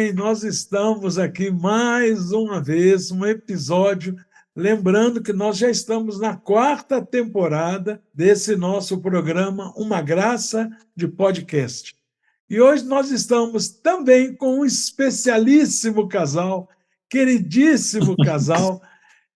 bem, nós estamos aqui mais uma vez, um episódio, lembrando que nós já estamos na 4ª temporada desse nosso programa Uma Graça de Podcast. E hoje nós estamos também com um especialíssimo casal, queridíssimo casal,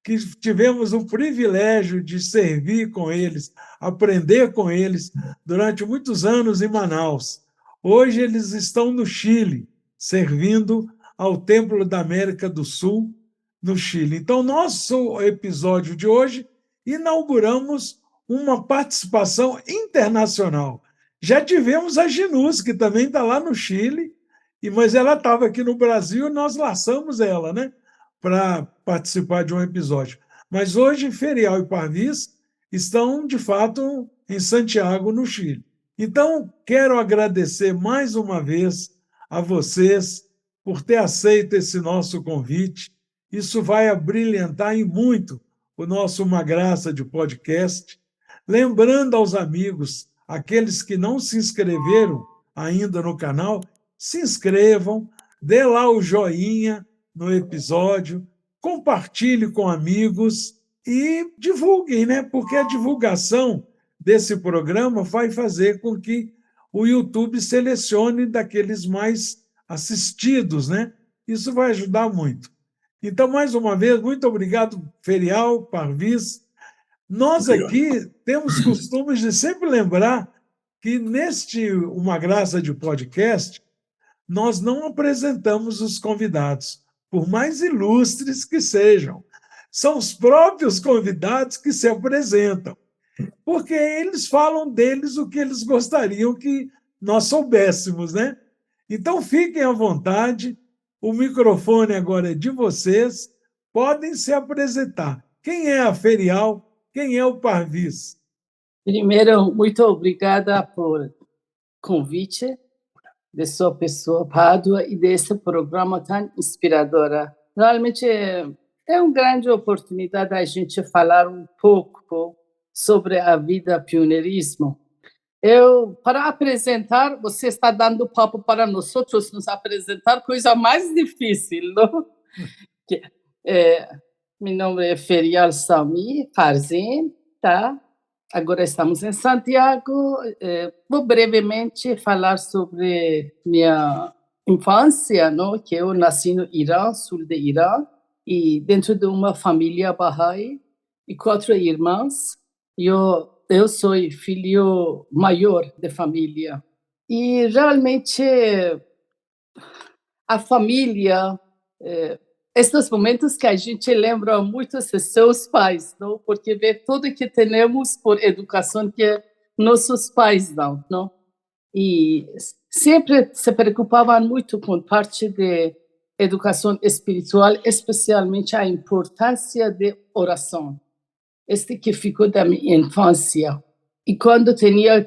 que tivemos o privilégio de servir com eles, aprender com eles durante muitos anos em Manaus. Hoje eles estão no Chile, servindo ao Templo da América do Sul, no Chile. Então, nosso episódio de hoje, inauguramos uma participação internacional. Já tivemos a Ginus, que também está lá no Chile, mas ela estava aqui no Brasil e nós laçamos ela, né, para participar de um episódio. Mas hoje, Ferial e Parvis estão, de fato, em Santiago, no Chile. Então, quero agradecer mais uma vez a vocês por ter aceito esse nosso convite. Isso vai abrilhantar em muito o nosso Uma Graça de Podcast. Lembrando aos amigos, aqueles que não se inscreveram ainda no canal, se inscrevam, dê lá o joinha no episódio, compartilhe com amigos e divulguem, né? Porque a divulgação desse programa vai fazer com que o YouTube selecione daqueles mais assistidos, né? Isso vai ajudar muito. Então, mais uma vez, muito obrigado, Ferial, Parvis. Nós aqui temos costumes de sempre lembrar que neste Uma Graça de Podcast, nós não apresentamos os convidados, por mais ilustres que sejam. São os próprios convidados que se apresentam, porque eles falam deles o que eles gostariam que nós soubéssemos, né? Então, fiquem à vontade, o microfone agora é de vocês, podem se apresentar. Quem é a Ferial? Quem é o Parvis? Primeiro, muito obrigada por convite de sua pessoa, Pádua, e desse programa tão inspirador. Realmente é uma grande oportunidade a gente falar um pouco sobre a vida pioneirismo. Para apresentar, você está dando papo para nós outros nos apresentar, coisa mais difícil, não? Meu nome é Ferial Sami Farzin, tá? Agora estamos em Santiago. Vou brevemente falar sobre minha infância, não? Que eu nasci no Irã, sul do Irã, e dentro de uma família Bahá'í e 4 irmãs. Eu sou filho maior da família. E realmente a família, esses momentos que a gente lembra muito de seus pais, não? Porque vê tudo que temos por educação que nossos pais dão, não? E sempre se preocupavam muito com parte de educação espiritual, especialmente a importância de oração. Este que ficou da minha infância. E quando tinha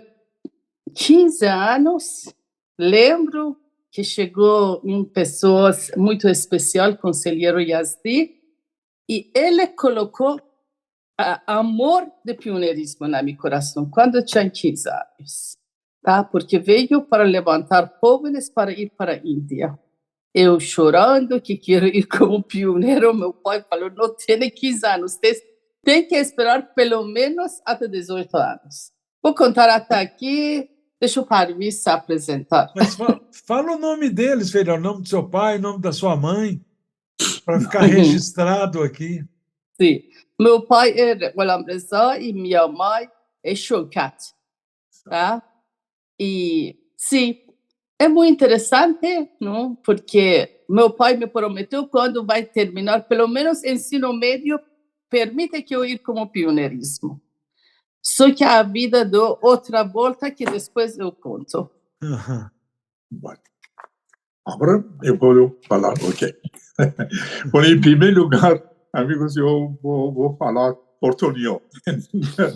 15 anos, lembro que chegou uma pessoa muito especial, conselheiro Yazdi, e ele colocou amor de pioneirismo no meu coração, quando eu tinha 15 anos. Tá? Porque veio para levantar povos para ir para a Índia. Eu chorando que quero ir como pioneiro, meu pai falou, não tem 15 anos, tem que esperar pelo menos até 18 anos. Vou contar até aqui, deixa o Parvis se apresentar. Mas fala o nome deles, Ferial, o nome do seu pai, o nome da sua mãe, para ficar registrado aqui. Sim, meu pai é Ghulam Reza e minha mãe é Shoukat. Tá? E, sim, é muito interessante, não? Porque meu pai me prometeu quando vai terminar, pelo menos ensino médio, permite que eu ir como pioneirismo. Só que a vida deu outra volta que depois eu conto. Agora eu vou falar, ok. Bom, em primeiro lugar, amigos, eu vou falar portunhol.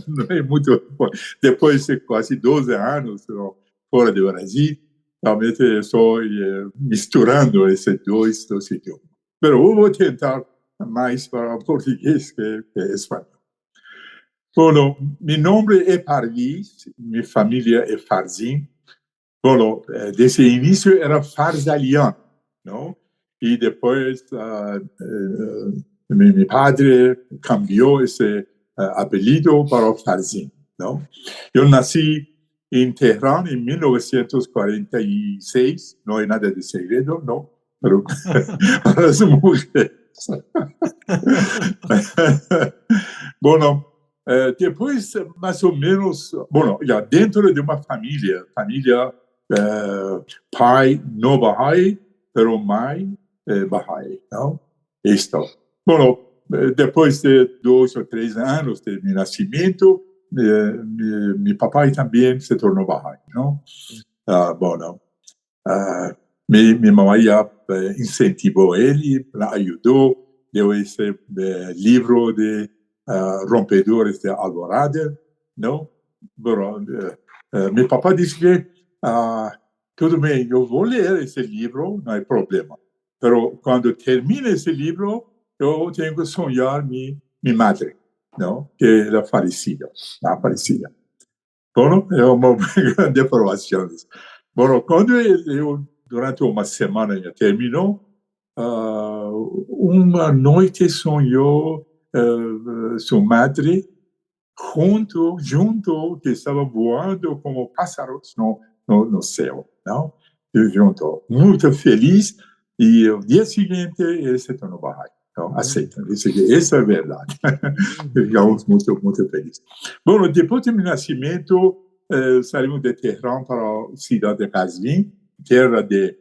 Não é muito. Depois de quase 12 anos fora do Brasil, realmente estou misturando esses dois idiomas. Mas eu vou tentar mais para português que espanhol. Bom, meu nome é Parvis, minha família é Farzin. Bom, desde o início era Farzalian, não? E depois meu padre cambiou esse apelido para Farzin, não? Eu nasci em Teherã em 1946, não é nada de segredo, não? Para as mulheres. Bom, depois, mais ou menos, bom, já dentro de uma família pai não Bahá'í, pero mãe Bahá'í, não? Isto. Bom, depois de 2 ou 3 anos de meu nascimento, meu papai também se tornou Bahá'í, não? Bom, minha mamãe incentivou ele, ajudou, deu esse livro de Rompedores de Alvorada, não? Bom, meu papai disse que tudo bem, eu vou ler esse livro, não é problema. Mas quando termina esse livro, eu tenho que sonhar minha madre, não? Que era falecida. Bom, é uma grande aprovação. Bom, quando eu, durante uma semana, já terminou, uma noite sonhou sua madre junto, que estava voando como pássaros no céu, não? Junto, muito feliz, e no dia seguinte ele se tornou Bahá'í. Então, aceita, essa é a verdade. Ficamos muito, muito felizes. Bom, depois do meu nascimento, saímos de Teherã para a cidade de Qazvin, terra de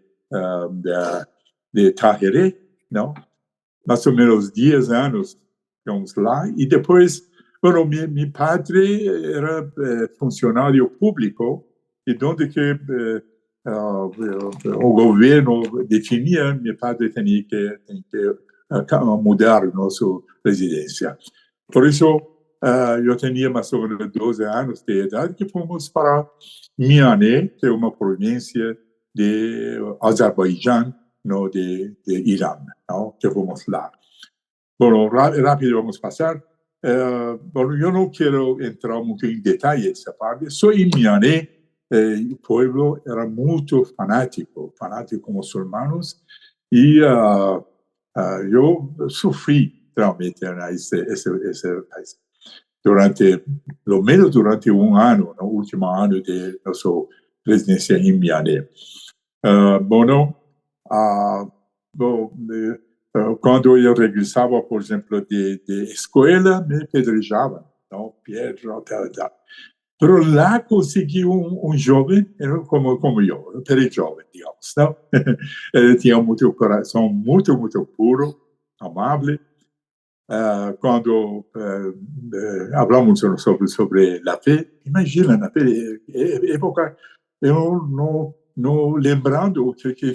Tahirih, não? Mais ou menos 10 anos ficamos lá, e depois, bom, meu padre era funcionário público, e onde que o governo definia, meu padre tinha que mudar a nossa residência. Por isso, eu tinha mais ou menos 12 anos de idade, que fomos para Mianê, que é uma província de Azerbaijão, no de Irã, não? Que fomos lá. Bom, rápido vamos passar. Bom, eu não quero entrar muito em detalhes dessa parte. Só em Mianê, o povo era muito fanático muçulmanos, e eu sofri realmente esse país. Pelo menos durante um ano, no último ano de nossa residência em Mianê. Quando eu regressava, por exemplo, de escola, me apedrejavam, não? Pedra, tal. Mas lá consegui jovem, como eu, bem jovem, digamos, não? Ele tinha muito coração, muito, muito puro, amável. Quando falamos sobre a fé, imagina, na época, eu não lembrando que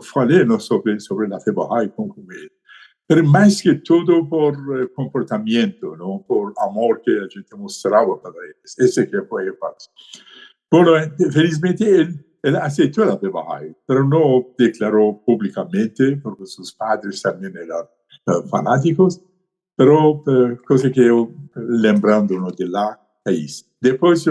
falei sobre a fé Bahá'í com ele. Mas mais que tudo por comportamento, não por amor que a gente mostrava para eles. Esse que foi o fato. Bom, felizmente ele aceitou a fé Bahá'í, mas não declarou publicamente, porque seus padres também eram fanáticos, mas coisa que eu lembrando de lá é isso. Depois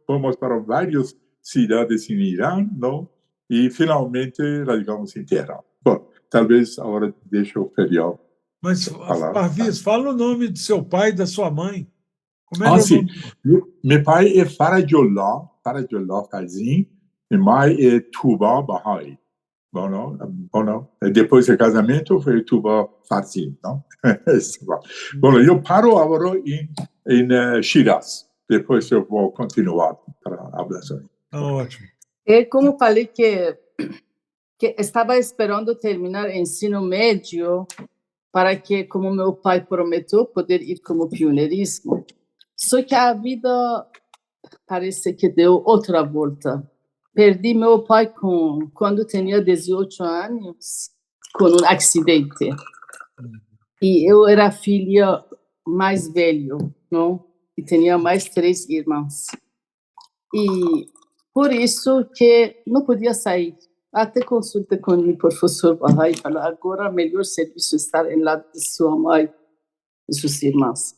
fomos para várias cidades em Irã, não? E finalmente radicamos em Teherã. Bom, talvez agora deixe o Ferial. Mas, Parviz, fala o nome do seu pai e da sua mãe. Como era o sim. Nome? Meu pai é Farajullah Qazvin, minha mãe é Tuba Bahá'í. Bom, depois do casamento foi Tuba Farzin, não? Bom, eu paro agora em Shiraz. Depois eu vou continuar para a abraço. Ótimo. É como falei que estava esperando terminar o ensino médio para que, como meu pai prometeu, poder ir como pioneirismo. Só que a vida parece que deu outra volta. Perdi meu pai quando tinha 18 anos, com um acidente. E eu era a filha mais velha, não? E tinha mais 3 irmãos. E por isso que não podia sair. Até consultei com o professor Bahá'í e falei, agora é melhor serviço estar em lado de sua mãe e suas irmãs.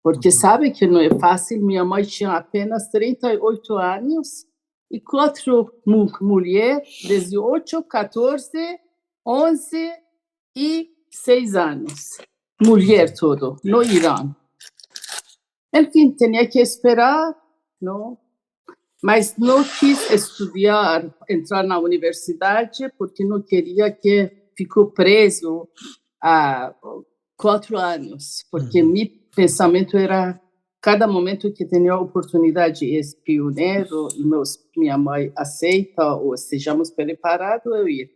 Porque sabe que não é fácil. Minha mãe tinha apenas 38 anos e 4 mulheres, 18, 14, 11 e 6 anos. Mulher todo, no Irã. Enfim, tinha que esperar, não? Mas não quis estudar, entrar na universidade, porque não queria que ficou preso há 4 anos, porque meu pensamento era, cada momento que tinha a oportunidade de ser pioneiro, e minha mãe aceita, ou estejamos preparados, eu ir.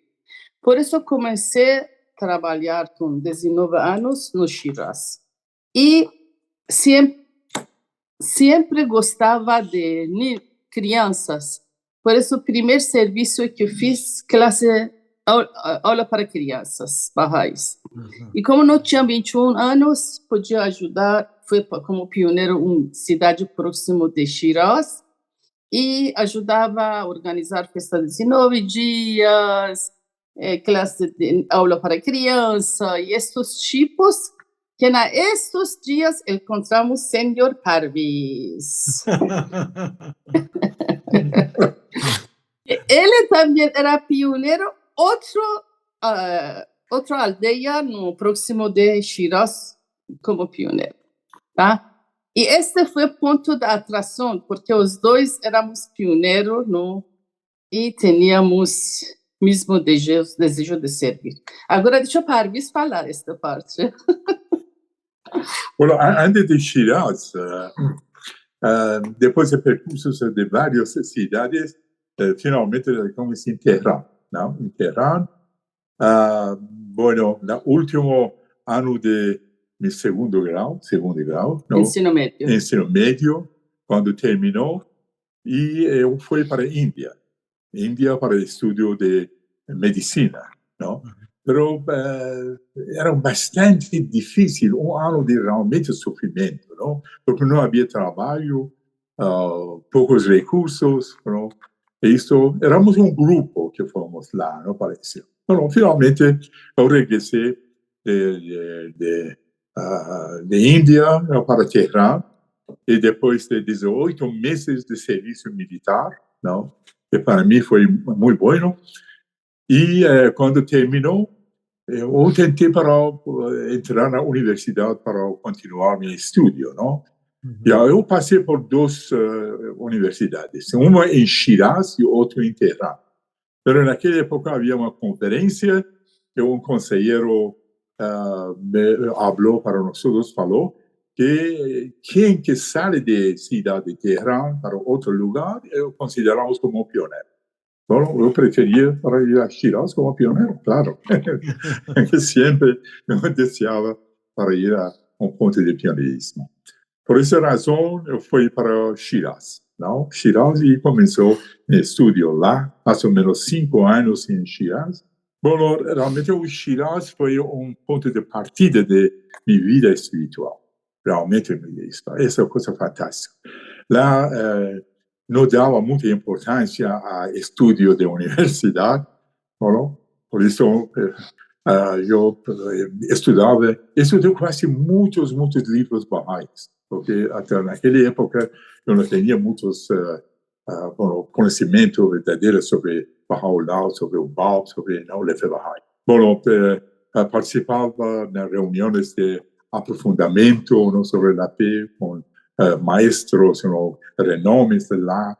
Por isso, comecei a trabalhar com 19 anos no Shiraz. E sempre gostava de crianças. Por isso, o primeiro serviço que eu fiz, aula para crianças, Baha'is. E como não tinha 21 anos, podia ajudar, fui como pioneiro em cidade próxima de Shiraz, e ajudava a organizar festa de 19 dias, classe de aula para criança, e estes tipos, que nestes dias encontramos Senhor Parvis. Ele também era pioneiro, outra aldeia no próximo de Shiraz como pioneiro, tá? E este foi o ponto da atração, porque os dois éramos pioneiros, não? E tínhamos mesmo desejo de servir. Agora deixa o Parvis falar esta parte. Bueno, antes de Shiraz, depois de percursos de várias cidades, finalmente llegamos em Teherán, ¿no? En Teherán, bueno, el último año de mi segundo grado, ¿no? Ensino medio, cuando terminó, y yo fui para India para el estudio de medicina, ¿no? Pero era bastante difícil, un año de realmente sufrimiento, ¿no? Porque no había trabajo, pocos recursos, ¿no? Esto, éramos un grupo que fuimos lá, ¿no? Pareció. Bueno, finalmente yo regresé de India para Teherán, y después de 18 meses de servicio militar, ¿no? Que para mí fue muy bueno. Y cuando terminó, yo tenté para entrar a la universidad para continuar mi estudio, ¿no? Ya, yo pasé por 2 universidades, una en Shiraz y otra en Teherán. Pero en aquella época había una conferencia y un consejero me habló para nosotros, faló que quien que sale de ciudad de Teherán para otro lugar, consideramos como pionero. Bueno, yo prefería para ir a Shiraz como pionero, claro. Siempre deseaba para ir a un punto de pioneirismo. Por esa razón, yo fui para Shiraz, ¿no? Shiraz, y comenzó mi estudio lá, más o menos 5 años en Shiraz. Bueno, realmente Shiraz fue un punto de partida de mi vida espiritual. Realmente, esa es una cosa fantástica. Lá, no daba mucha importancia al estudio de universidad, ¿no? Por eso yo estudié casi muchos libros baha'is, porque hasta en aquella época yo no tenía muchos conocimientos verdaderos sobre Baha'u'lláh, sobre el Bab, sobre la fe baha'i. Bueno, participaba en reuniones de aprofundamiento, ¿no? Sobre la fe con maestros, ¿no? Renomes de lá.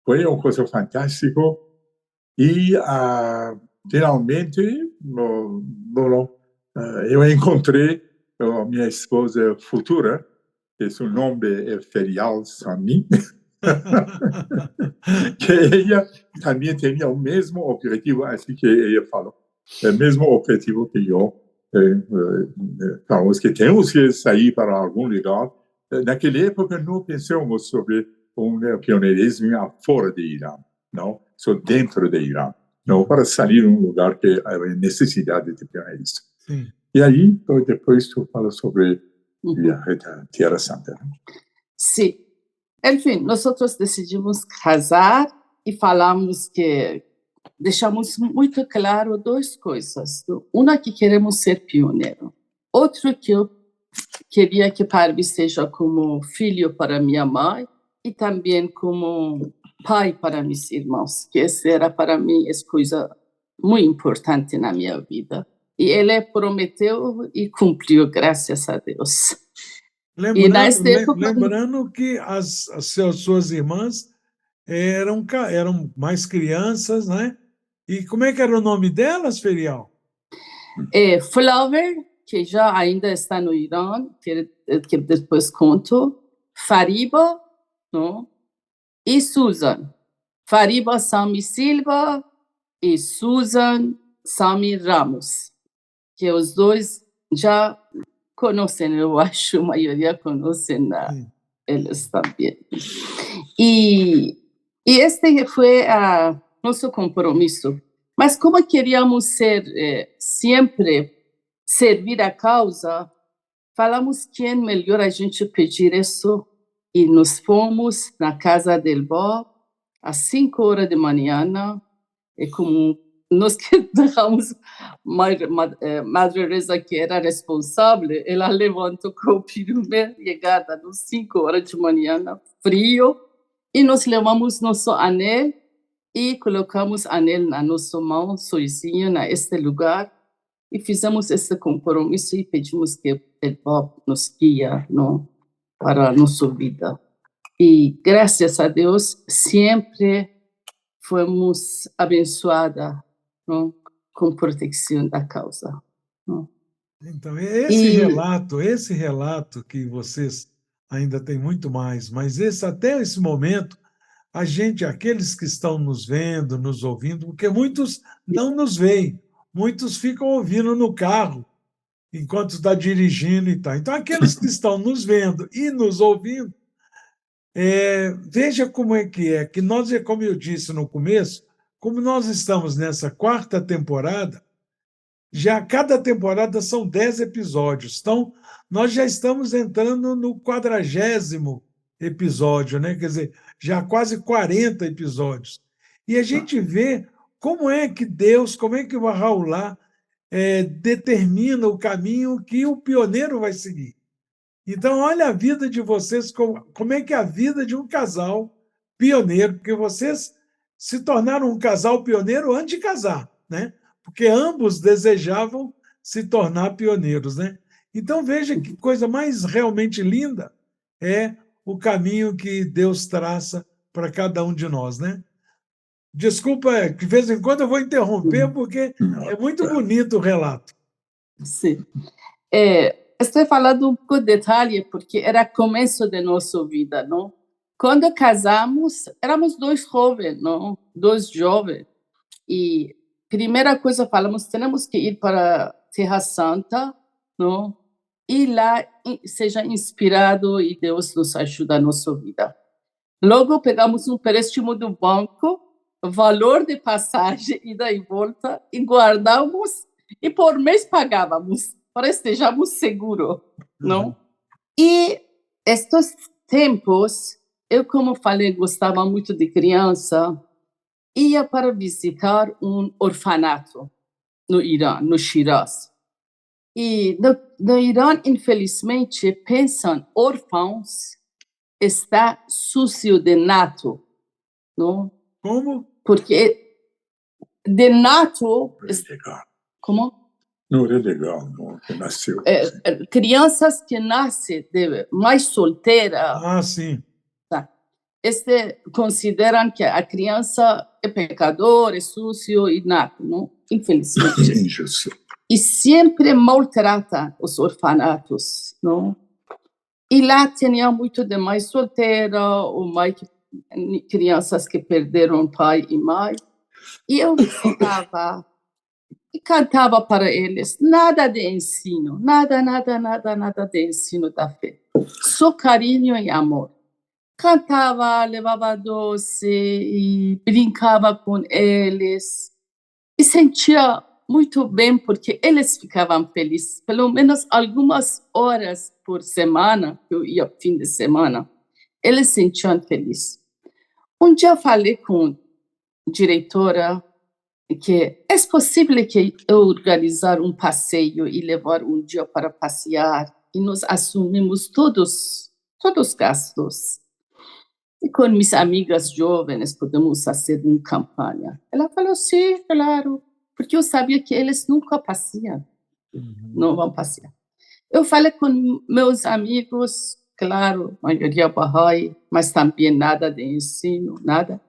Fue una cosa fantástica. Y finalmente, yo encontré a mi esposa futura, que su nombre es Ferial Sami, que ella también tenía el mismo objetivo, así que ella faló, el mismo objetivo que yo. Falamos que tenemos que salir para algún lugar. En aquella época no pensamos sobre un pioneirismo afuera de Irán, ¿no? Dentro de Irán, no para salir a un lugar que hay necesidad de pioneirismo. Sí. Y ahí, después tú hablas sobre el viaje a Tierra Santa. Sí. En fin, nosotros decidimos casar e falamos que deixamos muito claro 2 coisas. Uma, que queremos ser pioneiro. Outro, que eu queria que Parvis seja como filho para minha mãe e também como pai para meus irmãos, que essa era para mim é coisa muito importante na minha vida. E ele prometeu e cumpriu, graças a Deus. E nessa época... Lembrando que suas irmãs eram mais crianças, né? E como é que era o nome delas, Ferial? Flower, que já ainda está no Irã, que depois conto, Fariba, não? E Susan. Fariba Sami Silva e Susan Sami Ramos, que os dois já conhecem, eu acho, a maioria conhecem eles também. E este foi nosso compromisso. Mas como queríamos sempre servir a causa, falamos que é melhor a gente pedir isso e nos fomos na casa del Bob às 5 horas da manhã, e como nós que deixamos Madre Teresa, que era responsável, ela levantou com a primeira chegada às 5 horas de manhã, frio, e nós levamos nosso anel e colocamos anel na nossa mão, sozinho, neste lugar, e fizemos esse compromisso e pedimos que o Bob nos guia, não, para a nossa vida. E, graças a Deus, sempre fomos abençoadas, não, com proteção da causa. Não. Então, esse relato que vocês ainda têm muito mais, mas até esse momento, a gente, aqueles que estão nos vendo, nos ouvindo, porque muitos não nos veem, muitos ficam ouvindo no carro, enquanto está dirigindo e tal. Então, aqueles que estão nos vendo e nos ouvindo, veja como é, que nós, como eu disse no começo, como nós estamos nessa 4ª temporada, já cada temporada são 10 episódios, então nós já estamos entrando no 40º episódio, né? Quer dizer, já quase 40 episódios. E a gente vê como é que Deus, como é que o Bahá'u'lláh determina o caminho que o pioneiro vai seguir. Então, olha a vida de vocês, como é que é a vida de um casal pioneiro, porque vocês se tornaram um casal pioneiro antes de casar, né? Porque ambos desejavam se tornar pioneiros, né? Então, veja que coisa mais realmente linda é o caminho que Deus traça para cada um de nós, né? Desculpa, de vez em quando eu vou interromper, porque é muito bonito o relato. Sim. Estou falando um pouco de detalhe, porque era começo da nossa vida, não? Quando casamos, éramos dois jovens, não? Dois jovens. E primeira coisa falamos, temos que ir para Terra Santa, não? E lá seja inspirado e Deus nos ajuda na nossa vida. Logo pegamos um empréstimo do banco, valor de passagem, ida e volta, e guardamos, e por mês pagávamos, para estejamos seguros, não? E estes tempos, eu, como falei, gostava muito de criança, ia para visitar um orfanato no Irã, no Shiraz. E no Irã, infelizmente, pensam órfãos está sujo de nato, não? Como? Porque de nato... Legal. Como? Não é legal, não, que nasceu. Crianças que nascem mais solteiras... Ah, sim. Tá. Consideram que a criança é pecador, é sujo e nato, não? Infelizmente. Injusto. E sempre maltrata os orfanatos, não? E lá tinha muito de mãe solteira, ou mãe crianças que perderam pai e mãe. E eu visitava e cantava para eles, nada de ensino, nada de ensino da fé. Só carinho e amor. Cantava, levava doce e brincava com eles. E sentia muito bem, porque eles ficavam felizes. Pelo menos algumas horas por semana, eu ia fim de semana, eles se sentiam felizes. Um dia eu falei com a diretora que é possível que eu organizar um passeio e levar um dia para passear, e nós assumimos todos os gastos. E com minhas amigas jovens podemos fazer uma campanha. Ela falou, sim, claro, porque eu sabia que eles nunca passeiam, não vão passear. Eu falei com meus amigos, claro, maioria Bahá'í, mas também nada de ensino, nada.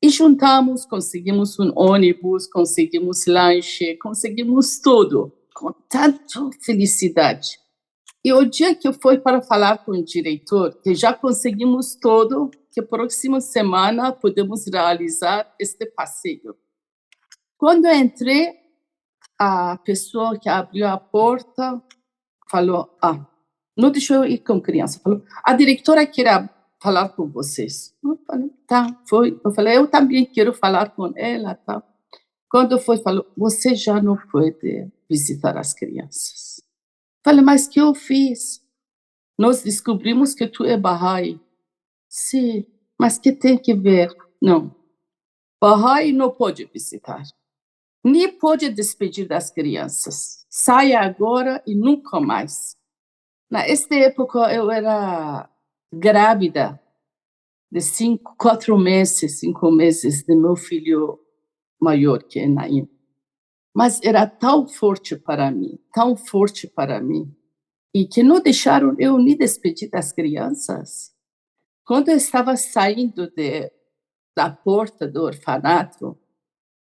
E juntamos, conseguimos um ônibus, conseguimos lanche, conseguimos tudo, com tanta felicidade. E o dia que eu fui para falar com o diretor, que já conseguimos tudo, que próxima semana podemos realizar este passeio. Quando eu entrei, a pessoa que abriu a porta falou, não deixou eu ir com criança, falou, a diretora quer falar com vocês. Eu falei, tá, foi. Eu falei, eu também quero falar com ela, tá. Quando foi, falou, você já não pode visitar as crianças. Falei, mas que eu fiz? Nós descobrimos que tu é Bahá'í. Sim, mas que tem que ver? Não. Bahá'í não pode visitar. Nem pode despedir das crianças. Saia agora e nunca mais. Nesta época, eu era grávida de 5 meses de meu filho maior, que é Naim. Mas era tão forte para mim, e que não deixaram eu nem despedir das crianças. Quando eu estava saindo da porta do orfanato,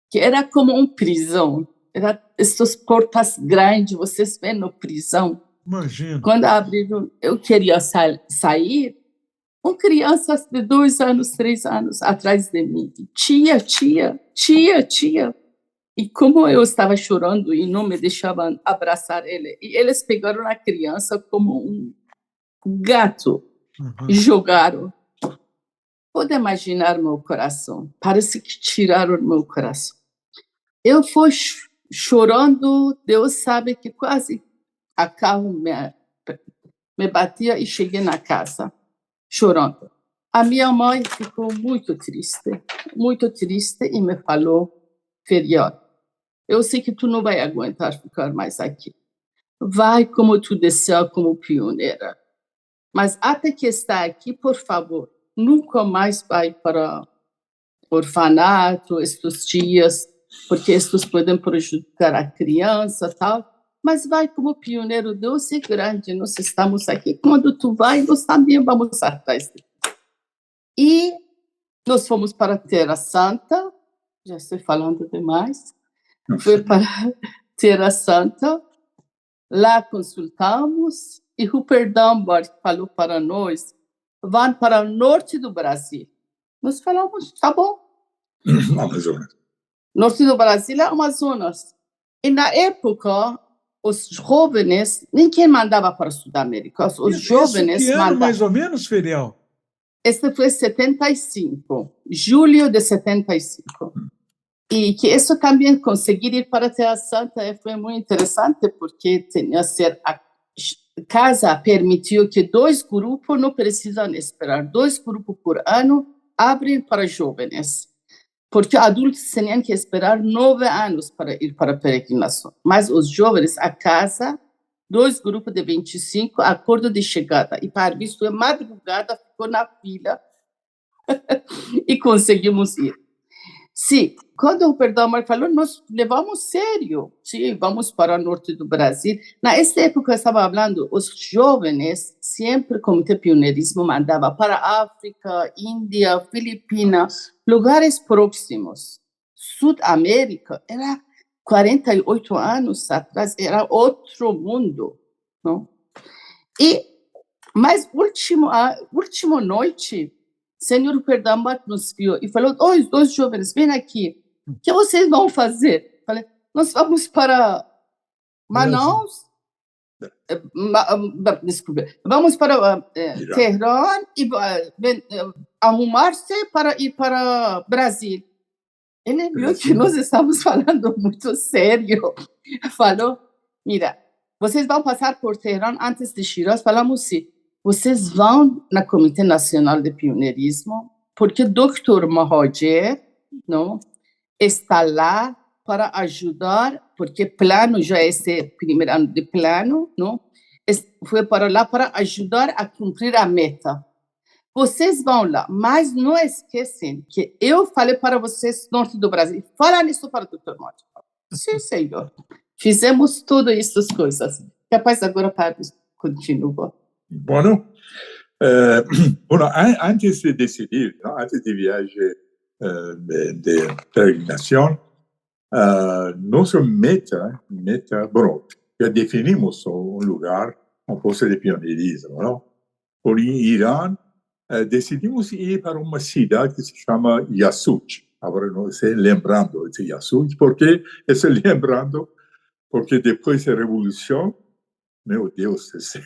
que era como uma prisão, eram essas portas grandes, vocês veem na prisão. Imagina. Quando abriram, eu queria sair, uma criança de 2 anos, 3 anos atrás de mim. Tia. E como eu estava chorando e não me deixavam abraçar ele, e eles pegaram a criança como um gato e jogaram. Pode imaginar meu coração. Parece que tiraram meu coração. Eu fui chorando, Deus sabe que quase a carro me batia e cheguei na casa, chorando. A minha mãe ficou muito triste e me falou, Ferial, eu sei que tu não vai aguentar ficar mais aqui. Vai como tu deseja, como pioneira. Mas até que está aqui, por favor, nunca mais vai para orfanato estes dias, porque estes podem prejudicar a criança, tal. Mas vai como pioneiro, Deus é grande, nós estamos aqui. Quando tu vai, nós também vamos atrás. E nós fomos para Terra Santa, já estou falando demais, foi para Terra Santa, lá consultamos, e Rupert Dunbar falou para nós, vão para o norte do Brasil. Nós falamos, tá bom. Amazonas. Norte do Brasil é Amazonas. E na época, os jovens, ninguém mandava para a Sudamérica, os jovens que ano, mandavam. mais ou menos, Ferial? Este foi 75, julho de 75. E que isso também, conseguir ir para a Terra Santa foi muito interessante, porque tinha ser a casa permitiu que 2 grupos não precisam esperar. 2 grupos por ano abrem para jovens, porque adultos tinham que esperar 9 anos para ir para a peregrinação. Mas os jovens, a casa, 2 grupos de 25, acordo de chegada. E para isso, madrugada, ficou na fila e conseguimos ir. Sim, quando o Perdão falou, nós levamos sério. Sim, vamos para o norte do Brasil. Nessa época, eu estava falando, os jovens, sempre o Comitê Pioneirismo mandava para a África, Índia, Filipinas, lugares próximos. Sudamérica era 48 anos atrás, era outro mundo, não? Mas última noite, o senhor Perdambat nos viu e falou, 2 jovens, vem aqui, o que vocês vão fazer? Falei, nós vamos para Manaus, desculpa, vamos para Teherã e arrumar-se para ir para Brasil. Ele viu que nós estávamos falando muito sério. Falou, mira, vocês vão passar por Teherã antes de Shiraz? Falamos, sim. Vocês vão na Comitê Nacional de Pioneirismo, porque o Dr. Mahajer, não, está lá para ajudar, porque plano já é esse primeiro ano de plano, não, foi para lá para ajudar a cumprir a meta. vocês vão lá, mas não esquecem que eu falei para vocês, norte do Brasil, fala nisso para o doutor Márcio. Sim, senhor. Fizemos tudo essas coisas. Capaz agora para continua. Bueno, bueno, antes de decidir, ¿no? Antes de viaje de peregrinación, nuestra meta, bueno, ya definimos un lugar, un posto de pioneirismo, ¿no? Por Irán, decidimos ir para uma cidade que se chama Yasuj. Agora não sei, lembrando de Yasuj, porque esse lembrando, porque depois da Revolução, meu Deus do céu,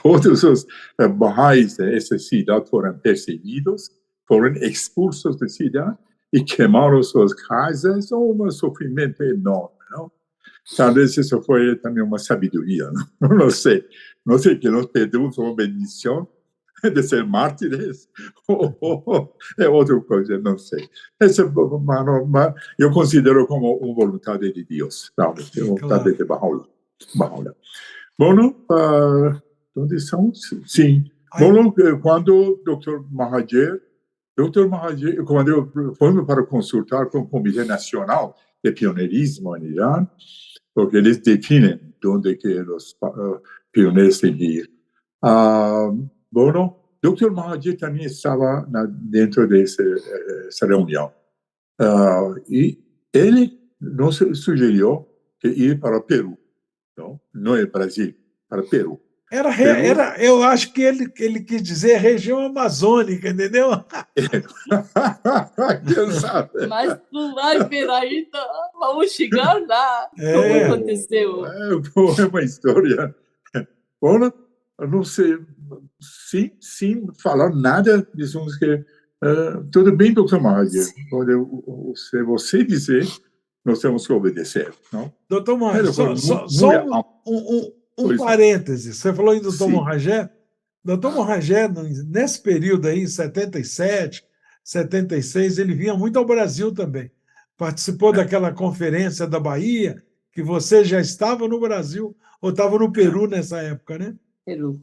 todos os Baha'is dessa cidade foram perseguidos, foram expulsos da cidade e queimaram suas casas, um sofrimento enorme, não? Talvez isso foi também uma sabedoria, não sei. Não sei que nós pedimos uma bendição de ser mártires ou é outra coisa, não sei. Essa, mas eu considero como uma vontade de Deus, sabe? Vontade de Baha'u'lláh. Bueno, onde são? Sim. Bueno, quando o Dr. Mahajer, quando fomos para consultar com o Comitê Nacional de Pioneirismo em Irã, porque eles definem onde que os pioneiros têm que ir. Bueno, Dr. Mahajer também estava dentro dessa reunião. E ele nos sugeriu que ir para o Peru. Não é Brasil, para Peru. Eu acho que ele quis dizer região amazônica, entendeu? Quem sabe? Mas não vai ver ainda, vamos chegar lá. Como aconteceu? É uma história. Bom, não sei, sem falar nada, dizemos que tudo bem, Dr. Mahajer. Se você dizer, nós temos que obedecer, não? Doutor Mahajer, só um parêntese. Você falou em Dr. Mahajer. Dr. Mahajer, nesse período aí, 77, 76, ele vinha muito ao Brasil também. Participou daquela conferência da Bahia, que você já estava no Brasil, ou estava no Peru nessa época, né? Peru.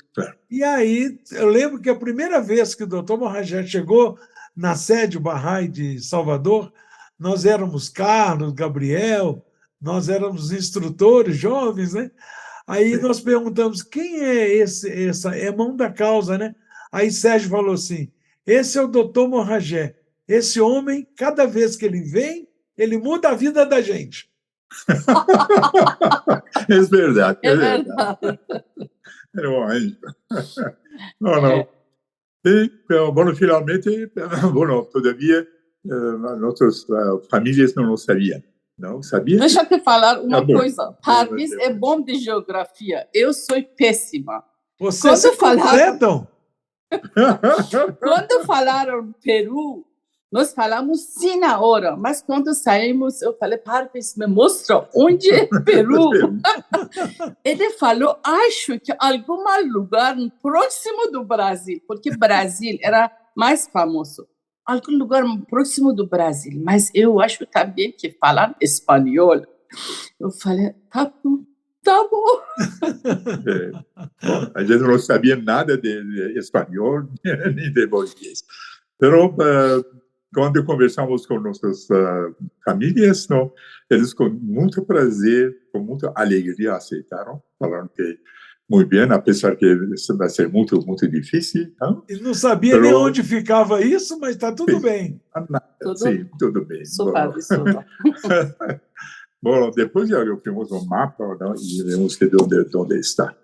E aí, eu lembro que a primeira vez que o Dr. Mahajer chegou na sede Bahá'í de Salvador, nós éramos Carlos, Gabriel, nós éramos instrutores jovens, né? Aí nós perguntamos, quem é essa é mão da causa, né? Aí Sérgio falou assim, esse é o Dr. Mahajer. Esse homem, cada vez que ele vem, ele muda a vida da gente. É verdade. É verdade. É um anjo. Não. E, bueno, finalmente, bueno, todavia, nossas famílias não sabiam. Não sabia? Deixa eu te falar uma coisa. Parvis é bom de geografia. Eu sou péssima. Vocês se completam? Quando falaram Peru, nós falamos sim na hora. Mas quando saímos, eu falei, Parvis, me mostra onde é Peru. Ele falou, acho que algum lugar próximo do Brasil, porque Brasil era mais famoso. Algum lugar próximo do Brasil, mas eu acho também que falar espanhol. Eu falei, tá bom. Bom, a gente não sabia nada de espanhol nem de português. Mas, quando conversamos com nossas famílias, não, eles com muito prazer, com muita alegria aceitaram, falaram que muito bem, apesar que isso vai ser muito, muito difícil. Não? Ele não sabia nem onde ficava isso, mas está tudo bem. Sim, tudo bem. Bom, depois já temos um mapa, não? E vemos que onde está.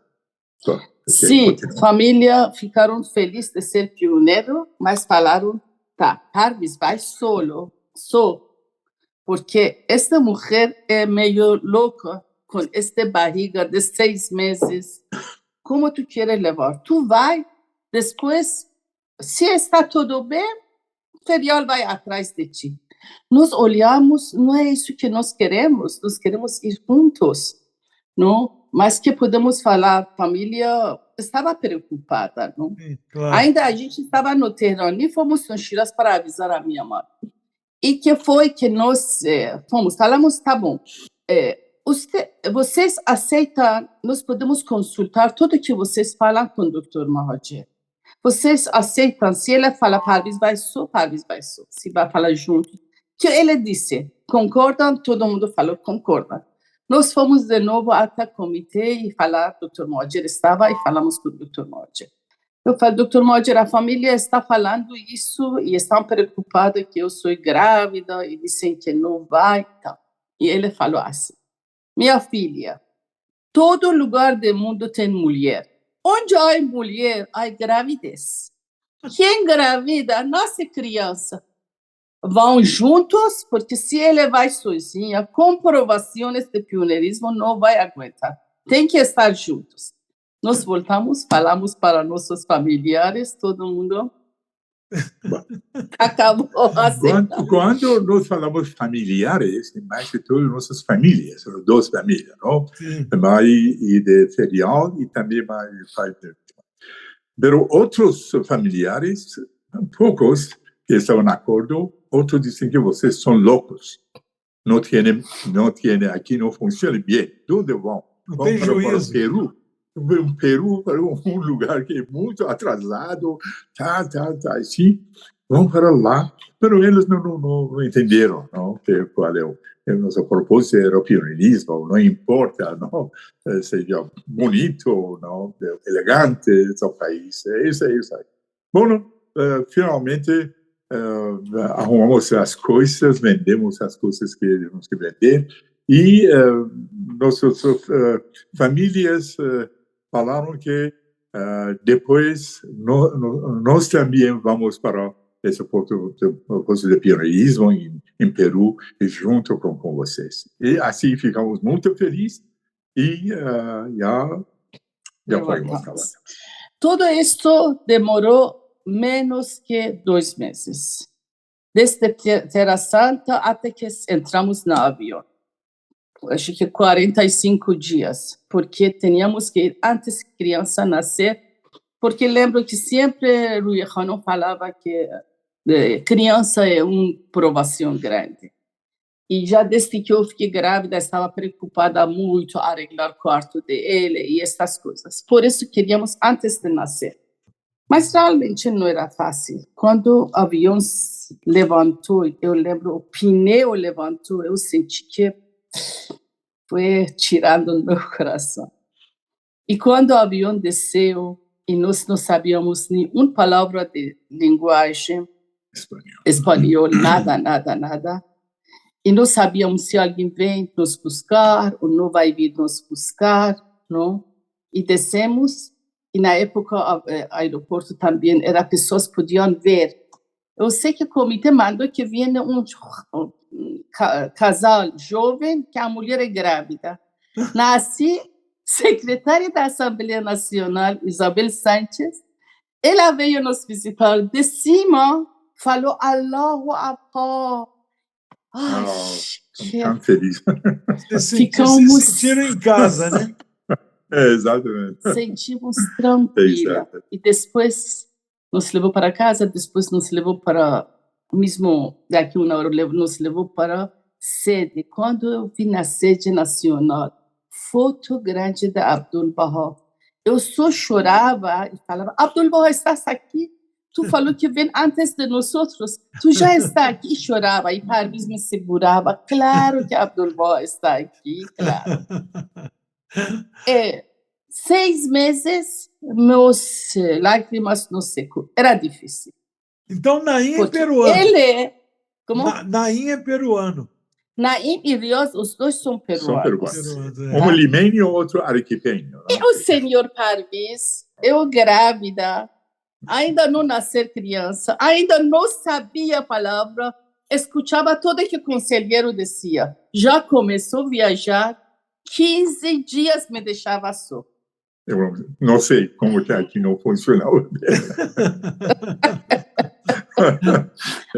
Sim, família ficaram felizes de ser pioneiro, mas falaram, tá, Parvis vai só, porque esta mulher é meio louca, com esta barriga de 6 meses, como tu queres levar? Tu vai, depois, se está tudo bem, o ferial vai atrás de ti. Nós olhamos, não é isso que nós queremos ir juntos, não? Mas que podemos falar, a família estava preocupada, não? Claro. Ainda a gente estava no terreno, nem fomos no Shiraz para avisar a minha mãe. E que foi que nós falamos, tá bom, vocês aceitam, nós podemos consultar tudo que vocês falam com o Dr. Mahajer. vocês aceitam? Se ele fala Parvis vai só. Se vai falar junto. Que ele disse, concordam? Todo mundo falou, concorda. Nós fomos de novo até o comitê e falar, o Dr. Moger estava e falamos com o Dr. Moger. Eu falei, Dr. Moger, a família está falando isso e estão preocupados que eu sou grávida e dizem que não vai. Então. E ele falou assim, minha filha, todo lugar do mundo tem mulher. Onde há mulher, há gravidez. Quem engravida, nasce criança. Vão juntos, porque se ele vai sozinha, comprovações de pioneirismo não vai aguentar. Tem que estar juntos. Nós voltamos, falamos para nossos familiares, todo mundo acabou assim. Quando nós falamos familiares, mais que tudo nossas famílias, são duas famílias, não? Mãe e de Ferial e também mãe e pai de... Mas outros familiares, poucos que estavam de acordo, outros dizem que vocês são loucos. Não tem, aqui não funciona bem. Onde vão? Não tem juízo. Para o Peru. O Peru para um lugar que é muito atrasado, assim, vão para lá, mas eles não entenderam, não, qual é o nosso propósito, era o pioneirismo, não importa, não, seja bonito ou não, elegante esse país, é isso aí. Bom, finalmente arrumamos as coisas, vendemos as coisas que temos que vender e nossas famílias falaram que depois nós também vamos para esse posto de pioneirismo em Peru junto com vocês. E assim ficamos muito felizes e já foi uma acabada. Tudo isso demorou menos que 2 meses. Desde Terra Santa até que entramos no avião. Acho que 45 dias, porque tínhamos que ir antes da criança nascer, porque lembro que sempre Rui Hanon falava que criança é uma provação grande. E já desde que eu fiquei grávida, estava preocupada muito a arreglar o quarto dele e essas coisas. Por isso, queríamos antes de nascer. Mas realmente não era fácil. Quando o avião levantou, eu lembro, o pneu levantou, eu senti que foi tirando no meu coração. E quando o avião desceu, e nós não sabíamos nenhuma palavra de linguagem espanhol, nada. E não sabíamos se alguém vem nos buscar ou não vai vir nos buscar, não? E descemos, e na época o aeroporto também era pessoas podiam ver. Eu sei que o comitê mandou que venha um casal jovem que a mulher é grávida. Nasci, secretária da Assembleia Nacional, Isabel Sánchez, ela veio nos visitar de cima, falou Allahu Akbar. Tão feliz. Se sentiram em casa, né? Exatamente. Sentimos tranquila. E depois nos levou para casa, depois nos levou para, mesmo daqui uma hora, nos levou para a sede. Quando eu vi na sede nacional, foto grande da Abdul Baha, eu só chorava e falava, Abdul Baha, estás aqui? Tu falou que vem antes de nós outros. Tu já está aqui. E chorava. E Parvis me segurava. Claro que Abdul Baha está aqui, claro. 6 meses, meus lágrimas não secou. Era difícil. Então, Naim é peruano. Ele... Como? Naim é peruano. Naim e Rios, os dois são peruanos. Um limeño e outro arequipeño. E o senhor Parvis, eu grávida, ainda não nascer criança, ainda não sabia a palavra, escutava tudo que o conselheiro dizia. Já começou a viajar, 15 dias me deixava só. Eu não sei como que aqui não funcionava.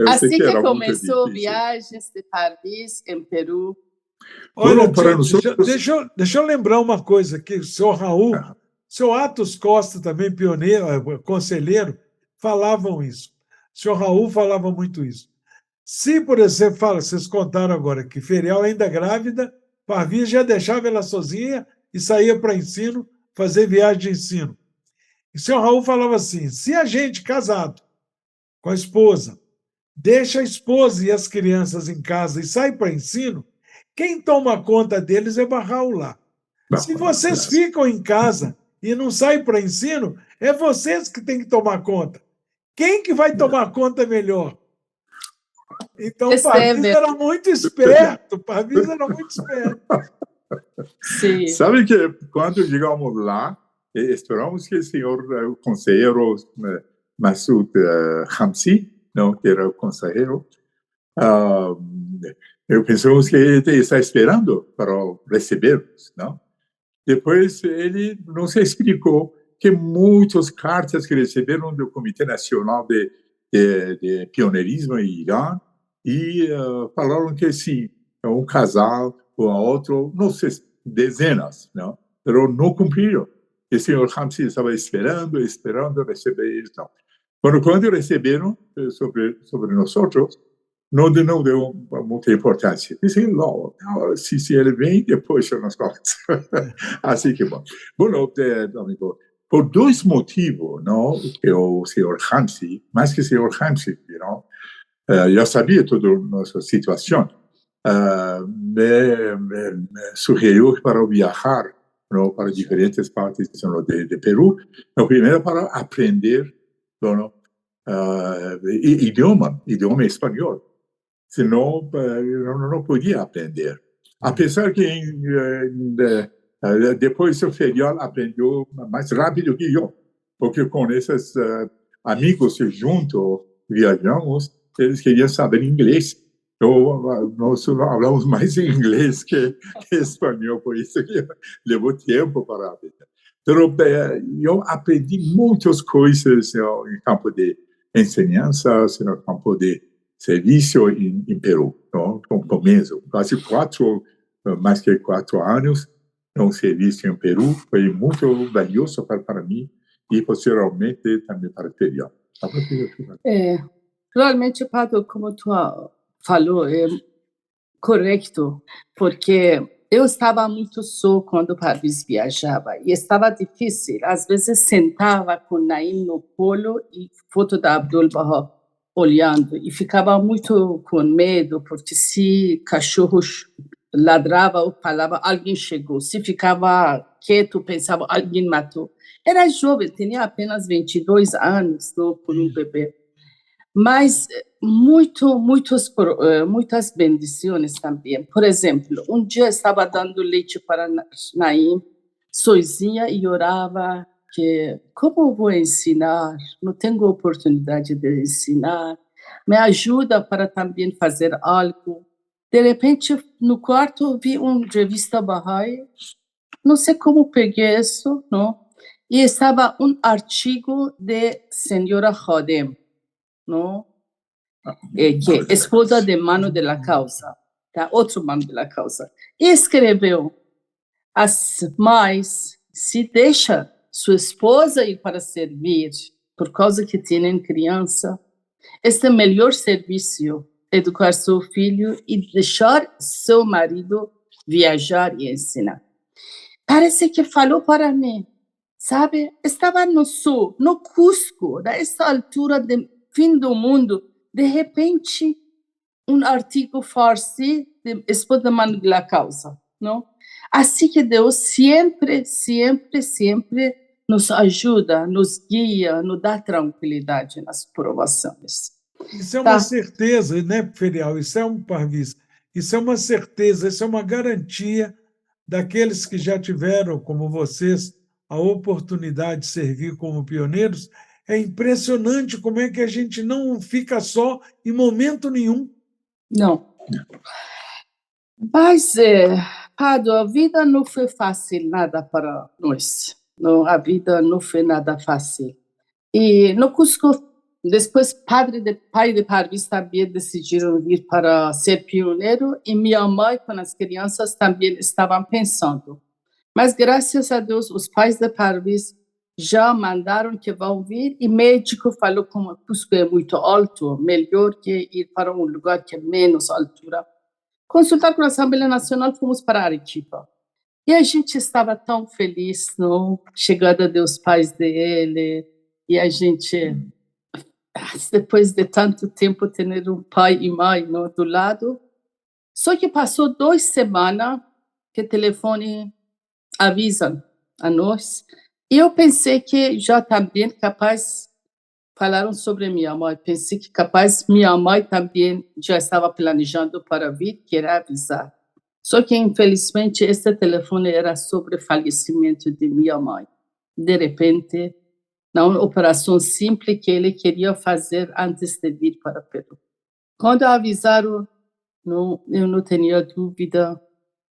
Assim que começou viagens de Parvis em Peru. Olha, deixa eu lembrar uma coisa aqui, o senhor Raul, o senhor Atos Costa, também pioneiro, conselheiro, falavam isso. O senhor Raul falava muito isso. Se, por exemplo, vocês contaram agora que Ferial, ainda grávida, Parvis já deixava ela sozinha e saía para ensino, fazer viagem de ensino. E o senhor Raul falava assim, se a gente casado com a esposa, deixa a esposa e as crianças em casa e sai para ensino, quem toma conta deles é Barral lá. Se vocês ficam em casa e não saem para ensino, é vocês que têm que tomar conta. Quem que vai tomar conta melhor? Então, o Parvis era muito esperto. Sim. Sabe que quando chegamos lá, esperamos que o senhor conselheiro Massoud Hamsi, não, que era o conselheiro, pensamos que ele está esperando para recebermos, não? Depois ele nos explicou que muitas cartas que receberam do Comitê Nacional de Pioneirismo em Irã e falaram que sim, um casal ou outro, não sei, dezenas, não? Mas não cumpriram. E o senhor Hamsi estava esperando receber eles. Não. Quando receberam sobre nós outros, não deu muita importância. Disse, não, se ele vem, depois eu nos conto. Assim que bom. Bom, amigo, por dois motivos, não, que o senhor Hamsi, mais que o senhor Hamsi, não, já sabia toda a nossa situação, me sugeriu para viajar, não, para diferentes partes de Peru, primeiro para aprender não, idioma espanhol. Senão não podia aprender. Apesar que depois do feriado aprendeu mais rápido que eu, porque com esses amigos juntos viajamos, eles queriam saber inglês. Então, nós falamos mais inglês que espanhol, por isso que levou tempo para aprender. Então, eu aprendi muitas coisas no campo de ensinança, no campo de serviço em Peru, no começo, quase mais que 4 anos, no serviço em Peru, foi muito valioso para mim e posteriormente também para o exterior. Realmente, Padre, como tu falou, é correto, porque eu estava muito só quando o Parvis viajava e estava difícil. Às vezes sentava com Naim no polo e foto da Abdul Baha olhando e ficava muito com medo, porque se cachorro ladrava ou falava, alguém chegou. Se ficava quieto, pensava, alguém matou. Era jovem, tinha apenas 22 anos, por um bebê. Mas muitas bendições também. Por exemplo, um dia estava dando leite para Naim, sozinha, e orava que como vou ensinar? Não tenho oportunidade de ensinar. Me ajuda para também fazer algo. De repente, no quarto, vi uma revista Bahá'í. Não sei como peguei isso, não? E estava um artigo de senhora Khodem, não? Que é esposa de Mano de la Causa, tá? Outro Mano de la Causa. E escreveu: as mães se deixam sua esposa ir para servir por causa que têm criança. Este é o melhor serviço, educar seu filho e deixar seu marido viajar e ensinar. Parece que falou para mim, sabe? Estava no sul, no Cusco, nessa altura do fim do mundo, de repente, um artigo farsi de esposa de Mano de la Causa, não? Assim que Deus sempre nos ajuda, nos guia, nos dá tranquilidade nas provações. Isso é uma certeza, né, Ferial? Isso é um Parvis. Isso é uma certeza, isso é uma garantia daqueles que já tiveram, como vocês, a oportunidade de servir como pioneiros. É impressionante como é que a gente não fica só em momento nenhum. Não. Mas, Padre, a vida não foi fácil nada para nós. Não, a vida não foi nada fácil. E no Cusco, depois pai de Parvis também decidiram vir para ser pioneiro e minha mãe com as crianças também estavam pensando. Mas, graças a Deus, os pais de Parvis já mandaram que vão vir e o médico falou que o Cusco é muito alto, melhor que ir para um lugar que é menos altura. Consultar com a Assembleia Nacional, fomos para Arequipa. E a gente estava tão feliz, não? Chegada dos pais dele, e a gente, depois de tanto tempo, ter um pai e mãe, não, do lado. Só que passou 2 semanas que o telefone avisa a nós, e eu pensei que já também capaz falaram sobre minha mãe, pensei que capaz minha mãe também já estava planejando para vir, querer avisar. Só que, infelizmente, esse telefone era sobre o falecimento de minha mãe. De repente, uma operação simples que ele queria fazer antes de vir para o Peru. Quando avisaram, não, eu não tinha dúvida